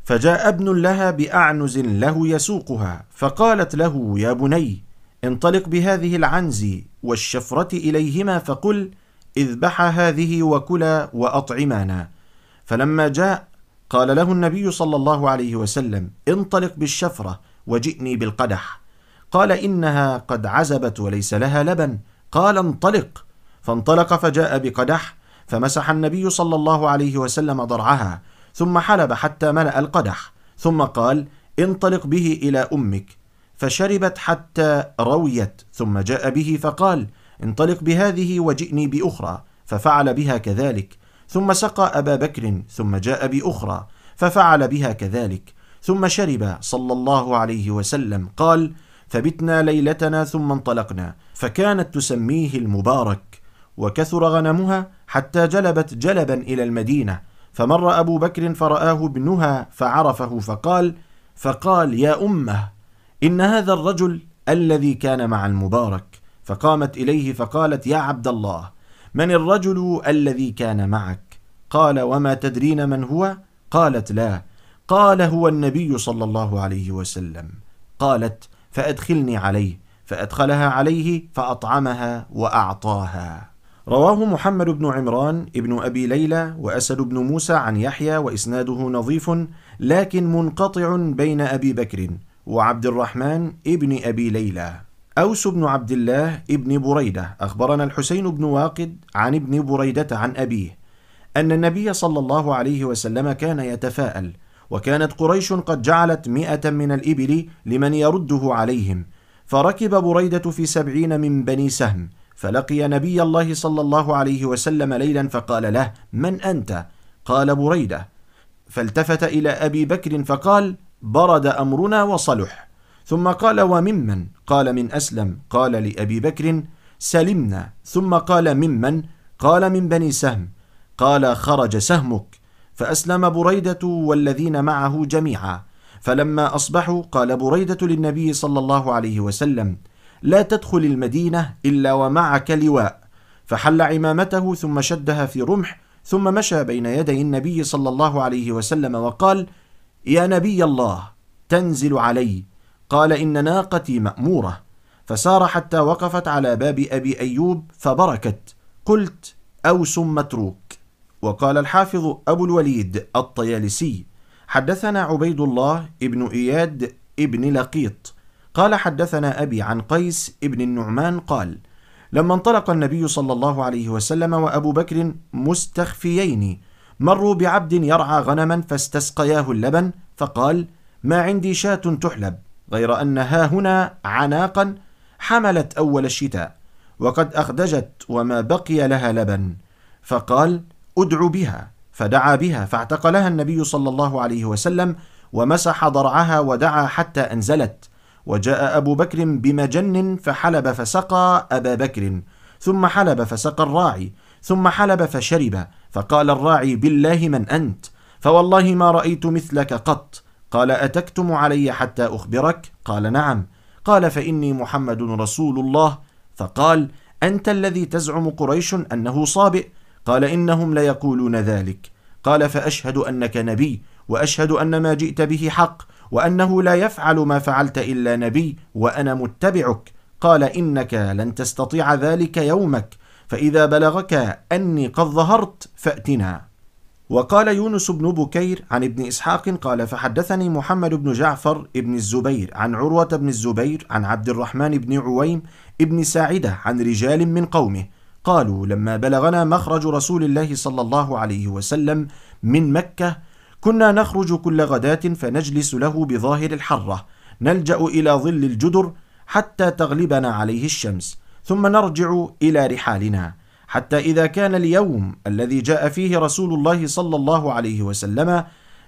فجاء ابن لها بأعنز له يسوقها، فقالت له: يا بني، انطلق بهذه العنز والشفرة إليهما، فقل: اذبح هذه وكلا وأطعمانا. فلما جاء قال له النبي صلى الله عليه وسلم: انطلق بالشفرة وجئني بالقدح. قال: إنها قد عزبت وليس لها لبن. قال: انطلق. فانطلق فجاء بقدح، فمسح النبي صلى الله عليه وسلم ضرعها، ثم حلب حتى ملأ القدح، ثم قال: انطلق به إلى أمك. فشربت حتى رويت، ثم جاء به فقال: انطلق بهذه وجئني بأخرى، ففعل بها كذلك، ثم سقى أبا بكر، ثم جاء بأخرى، ففعل بها كذلك، ثم شرب صلى الله عليه وسلم. قال: فبتنا ليلتنا ثم انطلقنا، فكانت تسميه المبارك، وكثر غنمها حتى جلبت جلبا إلى المدينة، فمر أبو بكر فرآه ابنها فعرفه، فقال: يا أمه، إن هذا الرجل الذي كان مع المبارك. فقامت إليه فقالت: يا عبد الله، من الرجل الذي كان معك؟ قال: وما تدرين من هو؟ قالت: لا. قال: هو النبي صلى الله عليه وسلم. قالت: فأدخلني عليه. فأدخلها عليه فأطعمها وأعطاها. رواه محمد بن عمران ابن أبي ليلى وأسد بن موسى عن يحيى وإسناده نظيف، لكن منقطع بين أبي بكر وعبد الرحمن ابن أبي ليلى. أوس بن عبد الله ابن بريدة أخبرنا الحسين بن واقد عن ابن بريدة عن أبيه أن النبي صلى الله عليه وسلم كان يتفاءل، وكانت قريش قد جعلت 100 من الإبل لمن يرده عليهم، فركب بريدة في 70 من بني سهم، فلقي نبي الله صلى الله عليه وسلم ليلا فقال له: من أنت؟ قال: بريدة. فالتفت إلى أبي بكر فقال: برد أمرنا وصلح. ثم قال: وممن؟ قال: من أسلم. قال لأبي بكر: سلمنا. ثم قال: ممن؟ قال: من بني سهم. قال: خرج سهمك. فأسلم بريدة والذين معه جميعا. فلما أصبحوا قال بريدة للنبي صلى الله عليه وسلم: لا تدخل المدينة إلا ومعك لواء. فحل عمامته ثم شدها في رمح، ثم مشى بين يدي النبي صلى الله عليه وسلم وقال: يا نبي الله، تنزل علي. قال: إن ناقتي مأمورة. فسار حتى وقفت على باب أبي أيوب فبركت. قلت: أوس متروك. وقال الحافظ أبو الوليد الطيالسي: حدثنا عبيد الله ابن إياد ابن لقيط قال: حدثنا أبي عن قيس ابن النعمان قال: لما انطلق النبي صلى الله عليه وسلم وأبو بكر مستخفيين، مروا بعبد يرعى غنما فاستسقياه اللبن، فقال: ما عندي شاة تحلب، غير أن ها هنا عناقا حملت أول الشتاء وقد أخدجت وما بقي لها لبن. فقال: أدع بها. فدعا بها فاعتقلها النبي صلى الله عليه وسلم ومسح ضرعها ودعا حتى أنزلت. وجاء أبو بكر بمجن فحلب فسقى أبا بكر، ثم حلب فسقى الراعي، ثم حلب فشرب. فقال الراعي: بالله من أنت؟ فوالله ما رأيت مثلك قط. قال: أتكتم علي حتى أخبرك؟ قال: نعم. قال: فإني محمد رسول الله. فقال: أنت الذي تزعم قريش أنه صابئ؟ قال: إنهم ليقولون ذلك. قال: فأشهد أنك نبي، وأشهد أن ما جئت به حق، وأنه لا يفعل ما فعلت إلا نبي، وأنا متبعك. قال: إنك لن تستطيع ذلك يومك، فإذا بلغك أني قد ظهرت فأتنا. وقال يونس بن بكير عن ابن إسحاق قال: فحدثني محمد بن جعفر ابن الزبير عن عروة بن الزبير عن عبد الرحمن بن عويم ابن ساعدة عن رجال من قومه قالوا: لما بلغنا مخرج رسول الله صلى الله عليه وسلم من مكة، كنا نخرج كل غداة فنجلس له بظاهر الحرة، نلجأ إلى ظل الجدر حتى تغلبنا عليه الشمس، ثم نرجع إلى رحالنا، حتى إذا كان اليوم الذي جاء فيه رسول الله صلى الله عليه وسلم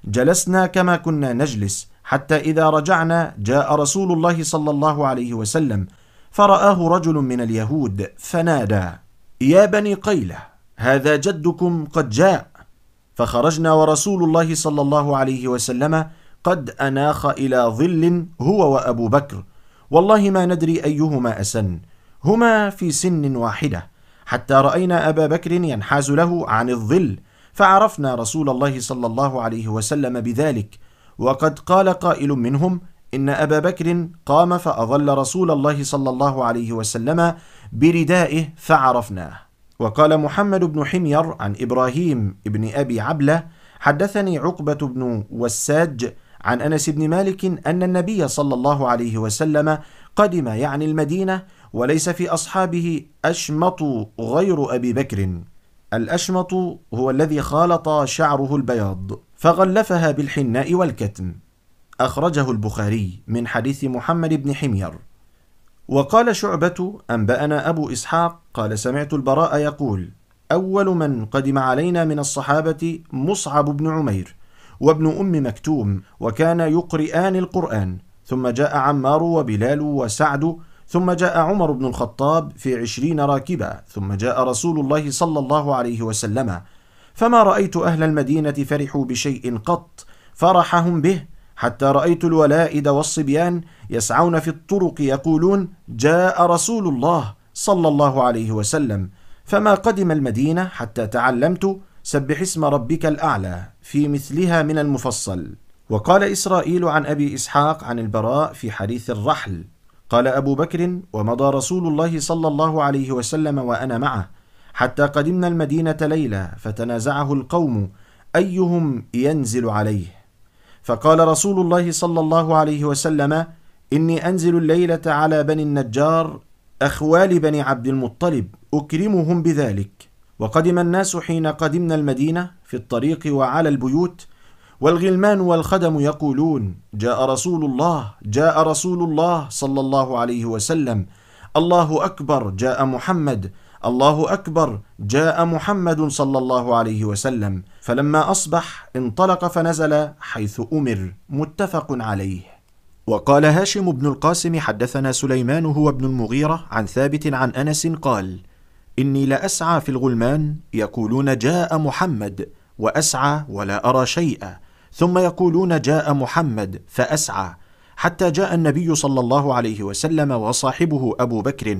جلسنا كما كنا نجلس، حتى إذا رجعنا جاء رسول الله صلى الله عليه وسلم فرآه رجل من اليهود فنادى: يا بني قيلة، هذا جدكم قد جاء. فخرجنا ورسول الله صلى الله عليه وسلم قد أناخ إلى ظل هو وأبو بكر، والله ما ندري أيهما أسن، هما في سن واحدة، حتى رأينا أبا بكر ينحاز له عن الظل، فعرفنا رسول الله صلى الله عليه وسلم بذلك. وقد قال قائل منهم: إن أبا بكر قام فأظل رسول الله صلى الله عليه وسلم بردائه فعرفناه. وقال محمد بن حمير عن إبراهيم بن أبي عبلة: حدثني عقبة بن وساج عن أنس بن مالك أن النبي صلى الله عليه وسلم قدم، يعني المدينة، وليس في أصحابه أشمط غير أبي بكر. الأشمط هو الذي خالط شعره البياض فغلفها بالحناء والكتم. أخرجه البخاري من حديث محمد بن حمير. وقال شعبة: أنبأنا أبو إسحاق قال: سمعت البراء يقول: أول من قدم علينا من الصحابة مصعب بن عمير وابن أم مكتوم، وكان يقرئان القرآن، ثم جاء عمار وبلال وسعد، ثم جاء عمر بن الخطاب في 20 راكبا، ثم جاء رسول الله صلى الله عليه وسلم، فما رأيت أهل المدينة فرحوا بشيء قط فرحهم به، حتى رأيت الولائد والصبيان يسعون في الطرق يقولون: جاء رسول الله صلى الله عليه وسلم. فما قدم المدينة حتى تعلمت سبح اسم ربك الأعلى في مثلها من المفصل. وقال إسرائيل عن أبي إسحاق عن البراء في حديث الرحل: قال أبو بكر: ومضى رسول الله صلى الله عليه وسلم وأنا معه، حتى قدمنا المدينة ليلة، فتنازعه القوم أيهم ينزل عليه، فقال رسول الله صلى الله عليه وسلم: إني أنزل الليلة على بني النجار أخوال بني عبد المطلب أكرمهم بذلك. وقدم الناس حين قدمنا المدينة في الطريق وعلى البيوت، والغلمان والخدم يقولون: جاء رسول الله، جاء رسول الله صلى الله عليه وسلم، الله أكبر، جاء محمد، الله أكبر، جاء محمد صلى الله عليه وسلم. فلما أصبح انطلق فنزل حيث أمر، متفق عليه. وقال هاشم بن القاسم: حدثنا سليمان هو ابن المغيرة عن ثابت عن أنس قال: إني لأسعى في الغلمان يقولون جاء محمد، وأسعى ولا أرى شيئا، ثم يقولون جاء محمد فأسعى، حتى جاء النبي صلى الله عليه وسلم وصاحبه أبو بكر،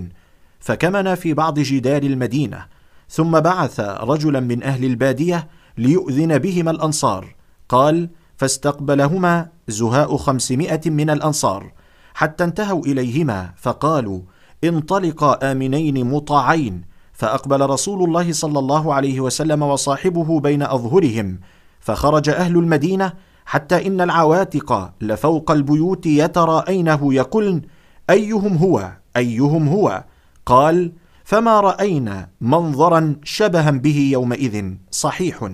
فكمن في بعض جدار المدينة، ثم بعث رجلا من أهل البادية ليؤذن بهما الأنصار. قال: فاستقبلهما زهاء 500 من الأنصار، حتى انتهوا إليهما، فقالوا: انطلقا آمنين مطاعين. فأقبل رسول الله صلى الله عليه وسلم وصاحبه بين أظهرهم، فخرج أهل المدينة حتى إن العواتق لفوق البيوت يتراءينه يقولن: أيهم هو، أيهم هو؟ قال: فما رأينا منظرا شبها به يومئذ. صحيح.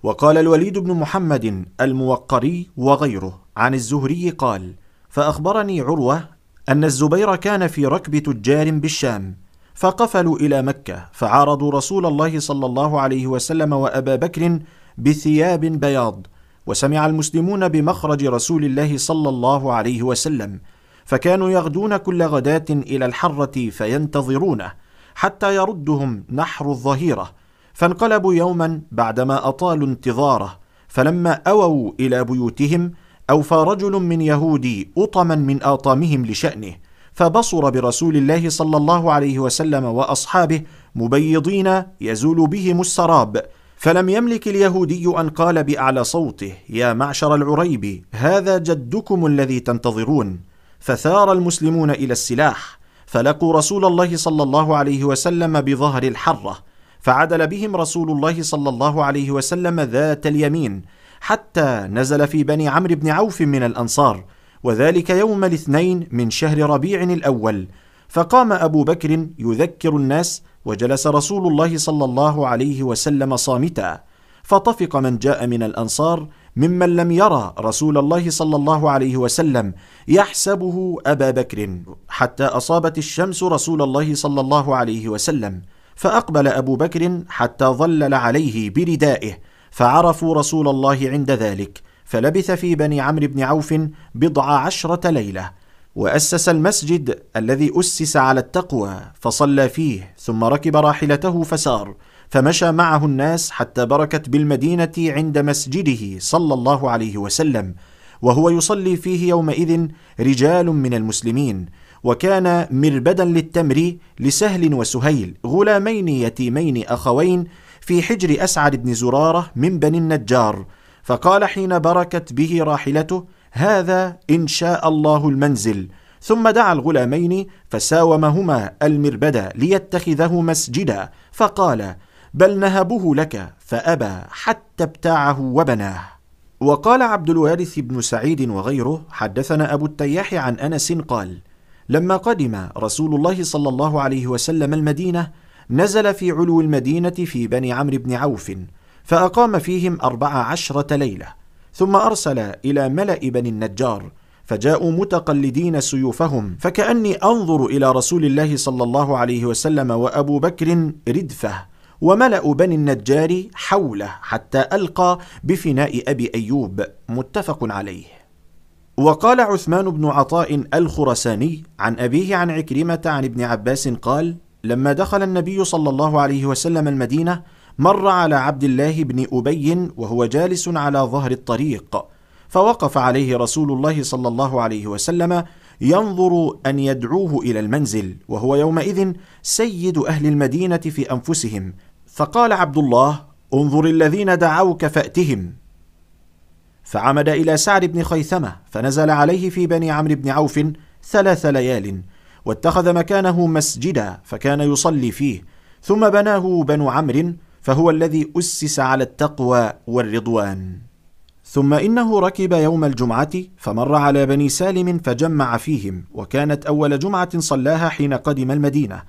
وقال الوليد بن محمد الموقري وغيره عن الزهري قال: فأخبرني عروة أن الزبير كان في ركب تجار بالشام، فقفلوا إلى مكة، فعارضوا رسول الله صلى الله عليه وسلم وأبا بكر بثياب بياض، وسمع المسلمون بمخرج رسول الله صلى الله عليه وسلم، فكانوا يغدون كل غداة إلى الحرة فينتظرونه حتى يردهم نحر الظهيرة، فانقلبوا يوما بعدما أطالوا انتظاره، فلما أووا إلى بيوتهم أوفى رجل من يهودي أطما من آطامهم لشأنه، فبصر برسول الله صلى الله عليه وسلم وأصحابه مبيضين يزول بهم السراب، فلم يملك اليهودي أن قال بأعلى صوته: يا معشر العريب، هذا جدكم الذي تنتظرون. فثار المسلمون إلى السلاح، فلقوا رسول الله صلى الله عليه وسلم بظهر الحرة، فعدل بهم رسول الله صلى الله عليه وسلم ذات اليمين، حتى نزل في بني عمرو بن عوف من الأنصار، وذلك يوم الاثنين من شهر ربيع الأول. فقام أبو بكر يذكر الناس، وجلس رسول الله صلى الله عليه وسلم صامتا، فطفق من جاء من الأنصار ممن لم يرى رسول الله صلى الله عليه وسلم يحسبه أبا بكر، حتى أصابت الشمس رسول الله صلى الله عليه وسلم، فأقبل أبو بكر حتى ظلل عليه بردائه، فعرفوا رسول الله عند ذلك، فلبث في بني عمرو بن عوف 10 ليلة، وأسس المسجد الذي أسس على التقوى فصلى فيه، ثم ركب راحلته فسار، فمشى معه الناس حتى بركت بالمدينة عند مسجده صلى الله عليه وسلم، وهو يصلي فيه يومئذ رجال من المسلمين، وكان مربدا للتمر لسهل وسهيل، غلامين يتيمين أخوين في حجر أسعد بن زرارة من بني النجار، فقال حين بركت به راحلته: هذا إن شاء الله المنزل. ثم دعا الغلامين فساومهما المربد ليتخذه مسجدا، فقال: بل نهبه لك، فأبى حتى ابتاعه وبناه. وقال عبد الوارث بن سعيد وغيره: حدثنا أبو التياح عن أنس قال: لما قدم رسول الله صلى الله عليه وسلم المدينة، نزل في علو المدينة في بني عمرو بن عوف، فأقام فيهم 14 ليلة، ثم أرسل إلى ملأ بني النجار، فجاءوا متقلدين سيوفهم، فكأني أنظر إلى رسول الله صلى الله عليه وسلم وأبو بكر ردفه، وملأ بني النجار حوله، حتى ألقى بفناء أبي أيوب، متفق عليه. وقال عثمان بن عطاء الخرساني عن أبيه عن عكرمة عن ابن عباس قال: لما دخل النبي صلى الله عليه وسلم المدينة، مر على عبد الله بن أبي وهو جالس على ظهر الطريق، فوقف عليه رسول الله صلى الله عليه وسلم ينظر أن يدعوه إلى المنزل، وهو يومئذ سيد أهل المدينة في أنفسهم، فقال عبد الله: انظر الذين دعوك فأتهم. فعمد إلى سعد بن خيثمة، فنزل عليه في بني عمرو بن عوف 3 ليال، واتخذ مكانه مسجدا، فكان يصلي فيه، ثم بناه بنو عمرو، فهو الذي أسس على التقوى والرضوان. ثم إنه ركب يوم الجمعة فمر على بني سالم فجمع فيهم، وكانت أول جمعة صلاها حين قدم المدينة،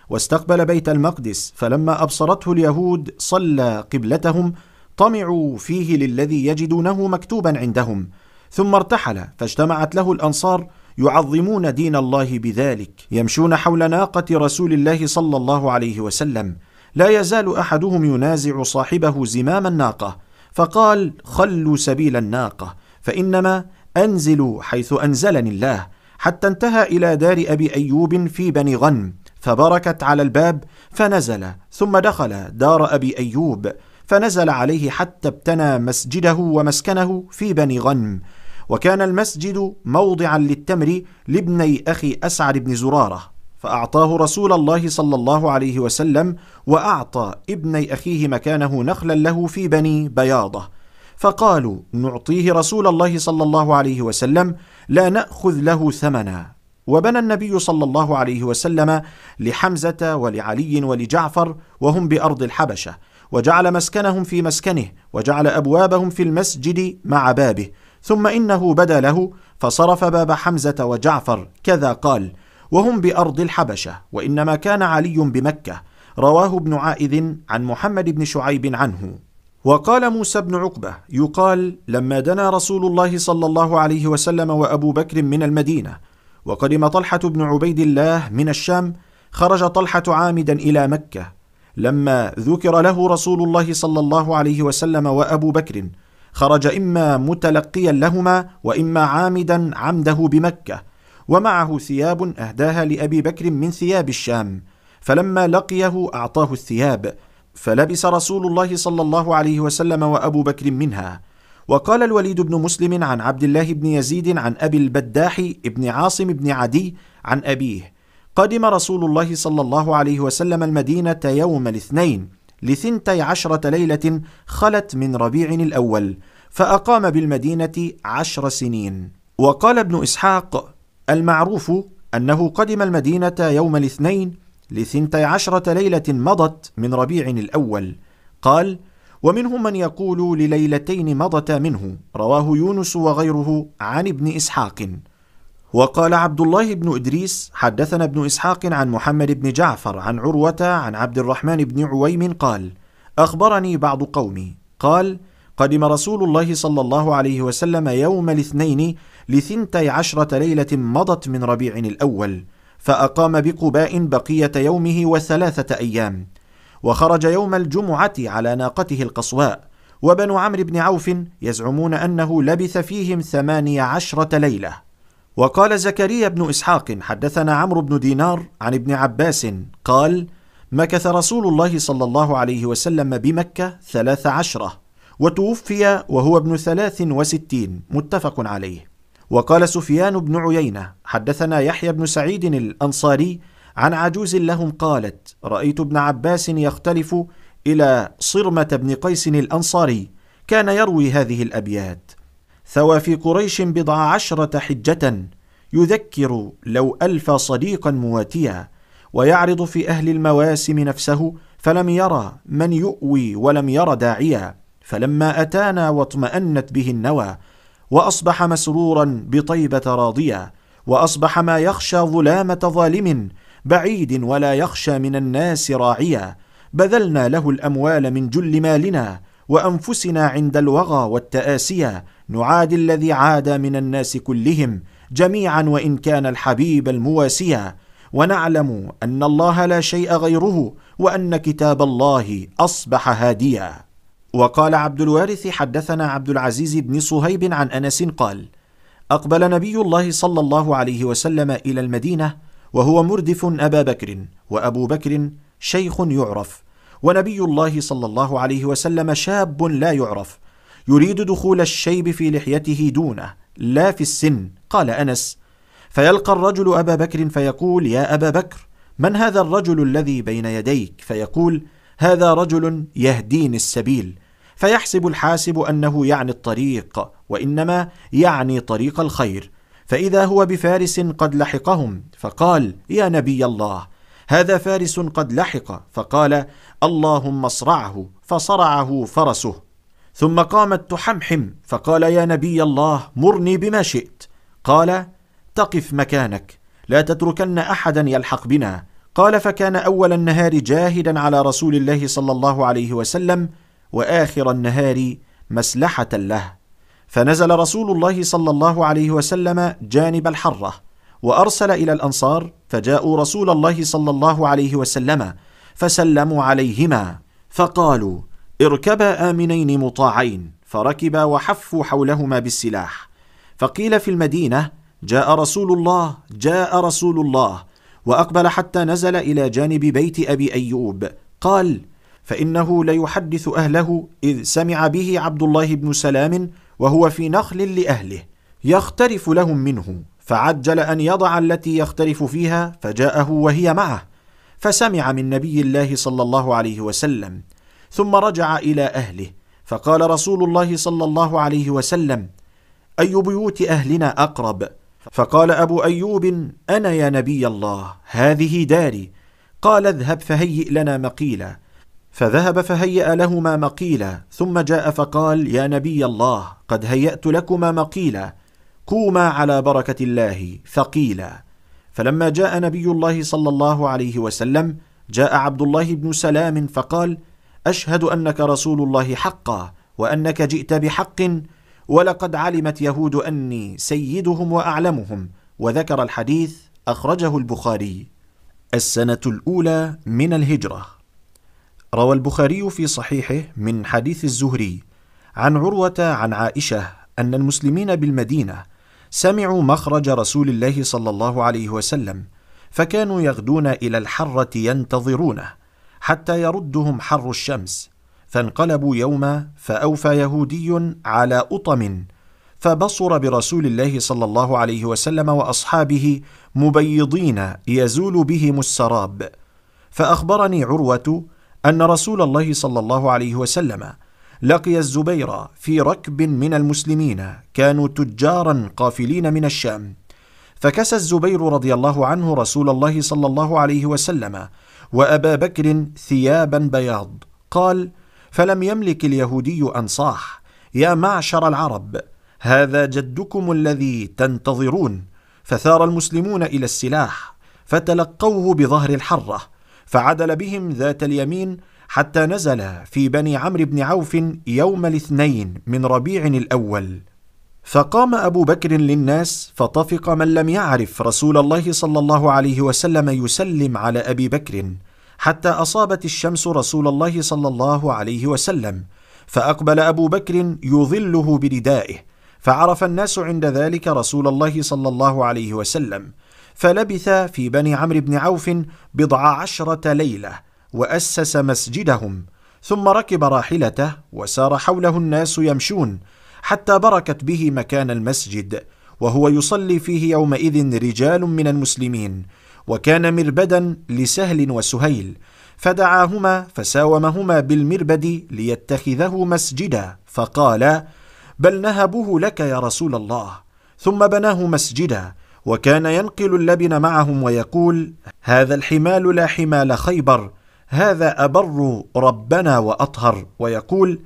واستقبل بيت المقدس، فلما أبصرته اليهود صلى قبلتهم طمعوا فيه للذي يجدونه مكتوبا عندهم، ثم ارتحل، فاجتمعت له الأنصار يعظمون دين الله بذلك، يمشون حول ناقة رسول الله صلى الله عليه وسلم، لا يزال أحدهم ينازع صاحبه زمام الناقة، فقال: خلوا سبيل الناقة، فإنما أنزل حيث أنزلني الله، حتى انتهى إلى دار أبي أيوب في بني غنم، فبركت على الباب فنزل، ثم دخل دار أبي أيوب فنزل عليه حتى ابتنى مسجده ومسكنه في بني غنم، وكان المسجد موضعا للتمر لابني أخي أسعد بن زرارة، فأعطاه رسول الله صلى الله عليه وسلم، وأعطى ابني أخيه مكانه نخلا له في بني بياضة، فقالوا: نعطيه رسول الله صلى الله عليه وسلم، لا نأخذ له ثمنا. وبنى النبي صلى الله عليه وسلم لحمزة ولعلي ولجعفر وهم بأرض الحبشة، وجعل مسكنهم في مسكنه، وجعل أبوابهم في المسجد مع بابه، ثم إنه بدا له فصرف باب حمزة وجعفر، كذا قال: وهم بأرض الحبشة، وإنما كان علي بمكة. رواه ابن عائذ عن محمد بن شعيب عنه. وقال موسى بن عقبة: يقال لما دنا رسول الله صلى الله عليه وسلم وأبو بكر من المدينة، وقدم طلحة بن عبيد الله من الشام، خرج طلحة عامدا إلى مكة، لما ذكر له رسول الله صلى الله عليه وسلم وأبو بكر، خرج إما متلقيا لهما وإما عامدا عمده بمكة، ومعه ثياب أهداها لأبي بكر من ثياب الشام، فلما لقيه أعطاه الثياب، فلبس رسول الله صلى الله عليه وسلم وأبو بكر منها. وقال الوليد بن مسلم عن عبد الله بن يزيد عن أبي البداح بن عاصم بن عدي عن أبيه: قدم رسول الله صلى الله عليه وسلم المدينة يوم الاثنين ل12 ليلة خلت من ربيع الأول، فأقام بالمدينة 10 سنين. وقال ابن إسحاق: المعروف أنه قدم المدينة يوم الاثنين ل12 ليلة مضت من ربيع الأول. قال: ومنهم من يقول لليلتين مضتا منه. رواه يونس وغيره عن ابن إسحاق. وقال عبد الله بن إدريس: حدثنا ابن إسحاق عن محمد بن جعفر عن عروة عن عبد الرحمن بن عويم قال: أخبرني بعض قومي قال: قدم رسول الله صلى الله عليه وسلم يوم الاثنين ل12 ليلة مضت من ربيع الأول، فأقام بقباء بقية يومه و3 أيام، وخرج يوم الجمعة على ناقته القصواء، وبنو عمرو بن عوف يزعمون أنه لبث فيهم 18 ليلة. وقال زكريا بن إسحاق: حدثنا عمرو بن دينار عن ابن عباس قال: مكث رسول الله صلى الله عليه وسلم بمكة 13، وتوفي وهو ابن 63، متفق عليه. وقال سفيان بن عيينة: حدثنا يحيى بن سعيد الأنصاري عن عجوز لهم قالت: رأيت ابن عباس يختلف إلى صرمة بن قيس الأنصاري، كان يروي هذه الأبيات: ثوى في قريش 10 حجة، يذكر لو ألف صديقا مواتيا، ويعرض في أهل المواسم نفسه، فلم يرى من يؤوي ولم ير داعيا، فلما أتانا واطمأنت به النوى، وأصبح مسرورا بطيبة راضيا، وأصبح ما يخشى ظلامة ظالم بعيد ولا يخشى من الناس راعيا، بذلنا له الأموال من جل مالنا، وأنفسنا عند الوغى والتآسيا، نعادي الذي عاد من الناس كلهم جميعا وإن كان الحبيب المواسيا، ونعلم أن الله لا شيء غيره، وأن كتاب الله أصبح هاديا. وقال عبد الوارث: حدثنا عبد العزيز بن صهيب عن أنس قال: أقبل نبي الله صلى الله عليه وسلم إلى المدينة وهو مردف أبا بكر، وأبو بكر شيخ يعرف، ونبي الله صلى الله عليه وسلم شاب لا يعرف، يريد دخول الشيب في لحيته دونه لا في السن. قال أنس: فيلقى الرجل أبا بكر فيقول: يا أبا بكر، من هذا الرجل الذي بين يديك؟ فيقول: هذا رجل يهديني السبيل. فيحسب الحاسب أنه يعني الطريق، وإنما يعني طريق الخير، فإذا هو بفارس قد لحقهم، فقال: يا نبي الله، هذا فارس قد لحق، فقال: اللهم اصرعه، فصرعه فرسه. ثم قامت تحمحم، فقال: يا نبي الله، مرني بما شئت. قال: تقف مكانك، لا تتركن أحدا يلحق بنا. قال: فكان أول النهار جاهدا على رسول الله صلى الله عليه وسلم، وآخر النهار مسلحة له. فنزل رسول الله صلى الله عليه وسلم جانب الحرة، وأرسل إلى الأنصار، فجاءوا رسول الله صلى الله عليه وسلم فسلموا عليهما، فقالوا: اركبا آمنين مطاعين، فركبا وحفوا حولهما بالسلاح. فقيل في المدينة: جاء رسول الله، جاء رسول الله، وأقبل حتى نزل إلى جانب بيت أبي أيوب. قال: فإنه ليحدث أهله إذ سمع به عبد الله بن سلام وهو في نخل لأهله يخترف لهم منه، فعجل أن يضع التي يخترف فيها، فجاءه وهي معه، فسمع من نبي الله صلى الله عليه وسلم، ثم رجع إلى أهله. فقال رسول الله صلى الله عليه وسلم: أي بيوت أهلنا أقرب؟ فقال أبو أيوب: أنا يا نبي الله، هذه داري. قال: اذهب فهيئ لنا مقيلا. فذهب فهيأ لهما مقيلا، ثم جاء فقال: يا نبي الله، قد هيأت لكما مقيلا، قوما على بركة الله ثقيلا. فلما جاء نبي الله صلى الله عليه وسلم، جاء عبد الله بن سلام فقال: أشهد أنك رسول الله حقا، وأنك جئت بحق، ولقد علمت يهود أني سيدهم وأعلمهم. وذكر الحديث، أخرجه البخاري. السنة الأولى من الهجرة. روى البخاري في صحيحه من حديث الزهري عن عروة عن عائشة أن المسلمين بالمدينة سمعوا مخرج رسول الله صلى الله عليه وسلم، فكانوا يغدون إلى الحرة ينتظرونه حتى يردهم حر الشمس، فانقلبوا يوما فأوفى يهودي على أطم، فبصر برسول الله صلى الله عليه وسلم وأصحابه مبيضين يزول بهم السراب. فأخبرني عروة أن رسول الله صلى الله عليه وسلم لقي الزبير في ركب من المسلمين، كانوا تجارا قافلين من الشام، فكسى الزبير رضي الله عنه رسول الله صلى الله عليه وسلم وأبا بكر ثيابا بياض. قال: فلم يملك اليهودي أن صاح: يا معشر العرب، هذا جدكم الذي تنتظرون. فثار المسلمون إلى السلاح، فتلقوه بظهر الحرة، فعدل بهم ذات اليمين حتى نزل في بني عمرو بن عوف يوم الاثنين من ربيع الأول. فقام أبو بكر للناس، فطفق من لم يعرف رسول الله صلى الله عليه وسلم يسلم على أبي بكر، حتى أصابت الشمس رسول الله صلى الله عليه وسلم، فأقبل أبو بكر يظله بردائه، فعرف الناس عند ذلك رسول الله صلى الله عليه وسلم، فلبث في بني عمرو بن عوف 10 ليلة، وأسس مسجدهم، ثم ركب راحلته وسار حوله الناس يمشون، حتى بركت به مكان المسجد، وهو يصلي فيه يومئذ رجال من المسلمين، وكان مربدا لسهل وسهيل، فدعاهما فساومهما بالمربد ليتخذه مسجدا، فقال: بل نهبه لك يا رسول الله. ثم بناه مسجدا، وكان ينقل اللبن معهم ويقول: هذا الحمال لا حمال خيبر، هذا أبر ربنا وأطهر، ويقول: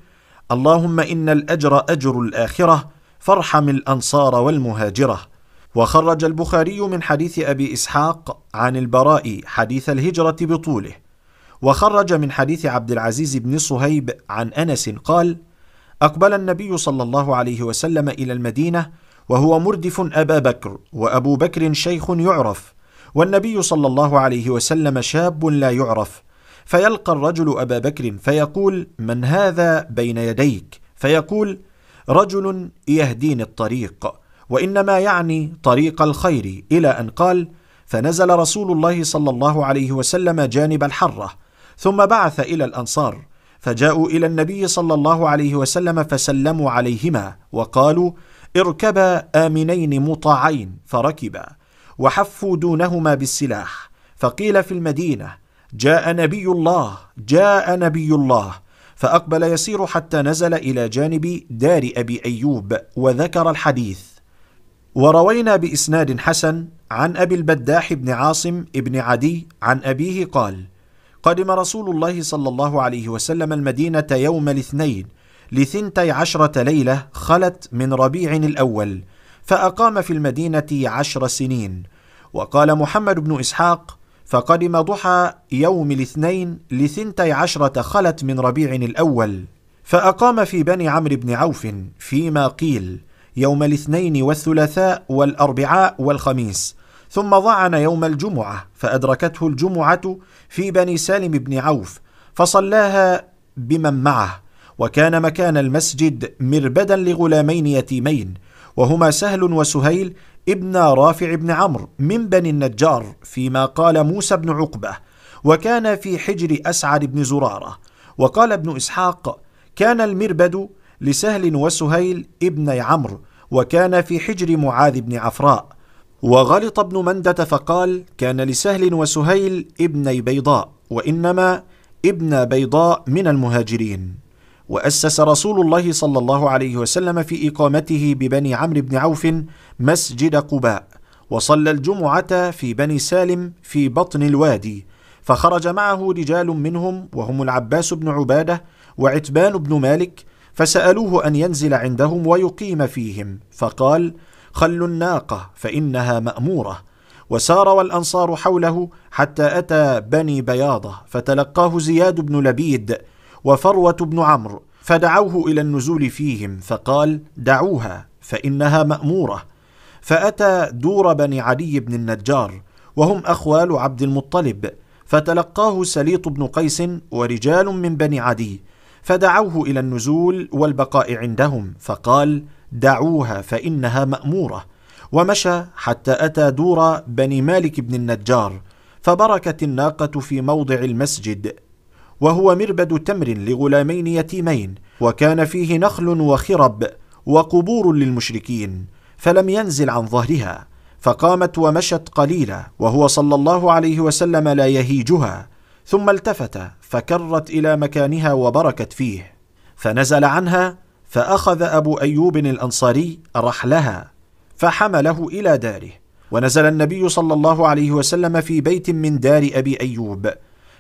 اللهم إن الأجر أجر الآخرة، فارحم الأنصار والمهاجرة. وخرج البخاري من حديث أبي إسحاق عن البراء حديث الهجرة بطوله. وخرج من حديث عبد العزيز بن صهيب عن أنس قال: أقبل النبي صلى الله عليه وسلم إلى المدينة وهو مردف أبا بكر، وأبو بكر شيخ يعرف، والنبي صلى الله عليه وسلم شاب لا يعرف، فيلقى الرجل أبا بكر فيقول: من هذا بين يديك؟ فيقول: رجل يهديني الطريق، وإنما يعني طريق الخير، إلى أن قال: فنزل رسول الله صلى الله عليه وسلم جانب الحرة، ثم بعث إلى الأنصار، فجاءوا إلى النبي صلى الله عليه وسلم فسلموا عليهما، وقالوا: اركبا آمنين مطاعين، فركبا وحفوا دونهما بالسلاح. فقيل في المدينة: جاء نبي الله، جاء نبي الله، فأقبل يسير حتى نزل إلى جانب دار أبي أيوب، وذكر الحديث. وروينا بإسناد حسن عن أبي البداح بن عاصم بن عدي عن أبيه قال: قدم رسول الله صلى الله عليه وسلم المدينة يوم الاثنين ل12 ليلة خلت من ربيع الأول، فأقام في المدينة 10 سنين. وقال محمد بن إسحاق: فقدم ضحى يوم الاثنين ل12 خلت من ربيع الأول، فأقام في بني عمرو بن عوف فيما قيل يوم الاثنين والثلاثاء والأربعاء والخميس، ثم ضعن يوم الجمعة فأدركته الجمعة في بني سالم بن عوف فصلاها بمن معه، وكان مكان المسجد مربدا لغلامين يتيمين، وهما سهل وسهيل ابن رافع بن عمرو من بني النجار فيما قال موسى بن عقبة، وكان في حجر أسعد بن زرارة. وقال ابن إسحاق: كان المربد لسهل وسهيل ابن عمرو، وكان في حجر معاذ بن عفراء. وغلط ابن مندة فقال: كان لسهل وسهيل ابني بيضاء، وإنما ابن بيضاء من المهاجرين. وأسس رسول الله صلى الله عليه وسلم في إقامته ببني عمرو بن عوف مسجد قباء، وصلى الجمعة في بني سالم في بطن الوادي، فخرج معه رجال منهم وهم العباس بن عبادة وعتبان بن مالك، فسألوه أن ينزل عندهم ويقيم فيهم، فقال: خلوا الناقة فإنها مأمورة. وسار والأنصار حوله حتى أتى بني بياضة، فتلقاه زياد بن لبيد وفروة بن عمرو، فدعوه إلى النزول فيهم، فقال: دعوها فإنها مأمورة. فأتى دور بني عدي بن النجار، وهم أخوال عبد المطلب، فتلقاه سليط بن قيس ورجال من بني عدي، فدعوه إلى النزول والبقاء عندهم، فقال: دعوها فإنها مأمورة. ومشى حتى أتى دور بني مالك بن النجار، فبركت الناقة في موضع المسجد، وهو مربد تمر لغلامين يتيمين، وكان فيه نخل وخرب وقبور للمشركين، فلم ينزل عن ظهرها، فقامت ومشت قليلا وهو صلى الله عليه وسلم لا يهيجها، ثم التفت فكرت إلى مكانها وبركت فيه، فنزل عنها، فأخذ أبو أيوب الأنصاري رحلها فحمله إلى داره. ونزل النبي صلى الله عليه وسلم في بيت من دار أبي أيوب،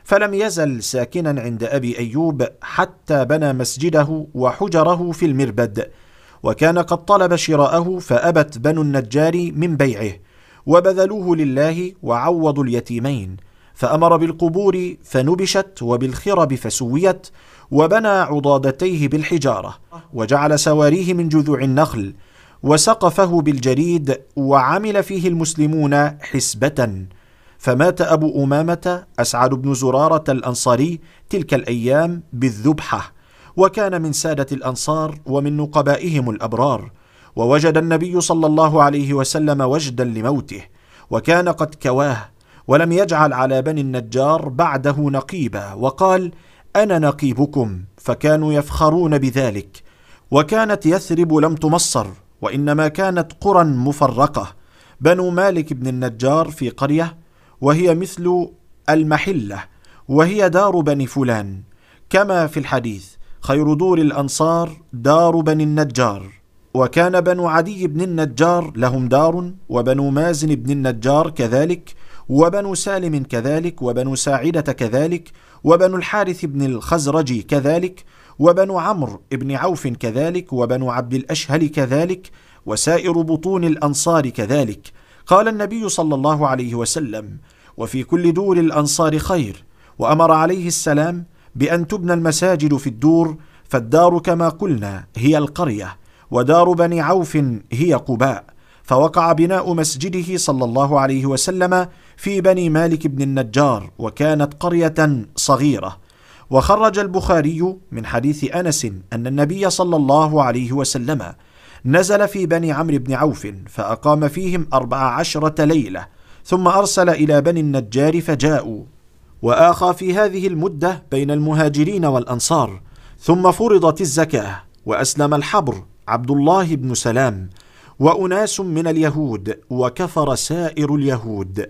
فلم يزل ساكنا عند أبي أيوب حتى بنى مسجده وحجره في المربد، وكان قد طلب شراءه فأبت بنو النجار من بيعه، وبذلوه لله وعوضوا اليتيمين، فأمر بالقبور فنبشت وبالخرب فسويت، وبنى عضادتيه بالحجارة، وجعل سواريه من جذوع النخل، وسقفه بالجريد، وعمل فيه المسلمون حسبة. فمات أبو أمامة أسعد بن زرارة الأنصاري تلك الأيام بالذبحة، وكان من سادة الأنصار ومن نقبائهم الأبرار. ووجد النبي صلى الله عليه وسلم وجدا لموته، وكان قد كواه، ولم يجعل على بني النجار بعده نقيبا، وقال: أنا نقيبكم، فكانوا يفخرون بذلك. وكانت يثرب لم تمصر، وإنما كانت قرى مفرقة. بنو مالك بن النجار في قرية، وهي مثل المحلة، وهي دار بني فلان، كما في الحديث: خير دور الأنصار دار بني النجار. وكان بنو عدي بن النجار لهم دار، وبنو مازن بن النجار كذلك، وبنو سالم كذلك، وبنو ساعدة كذلك، وبنو الحارث بن الخزرج كذلك، وبنو عمرو بن عوف كذلك، وبنو عبد الأشهل كذلك، وسائر بطون الأنصار كذلك. قال النبي صلى الله عليه وسلم: وفي كل دور الأنصار خير. وأمر عليه السلام بأن تبنى المساجد في الدور، فالدار كما قلنا هي القرية، ودار بني عوف هي قباء. فوقع بناء مسجده صلى الله عليه وسلم في بني مالك بن النجار، وكانت قرية صغيرة. وخرج البخاري من حديث أنس أن النبي صلى الله عليه وسلم نزل في بني عمرو بن عوف فأقام فيهم 14 ليلة، ثم أرسل إلى بني النجار فجاءوا، وآخى في هذه المدة بين المهاجرين والأنصار. ثم فرضت الزكاة، وأسلم الحبر عبد الله بن سلام وأناس من اليهود، وكفر سائر اليهود.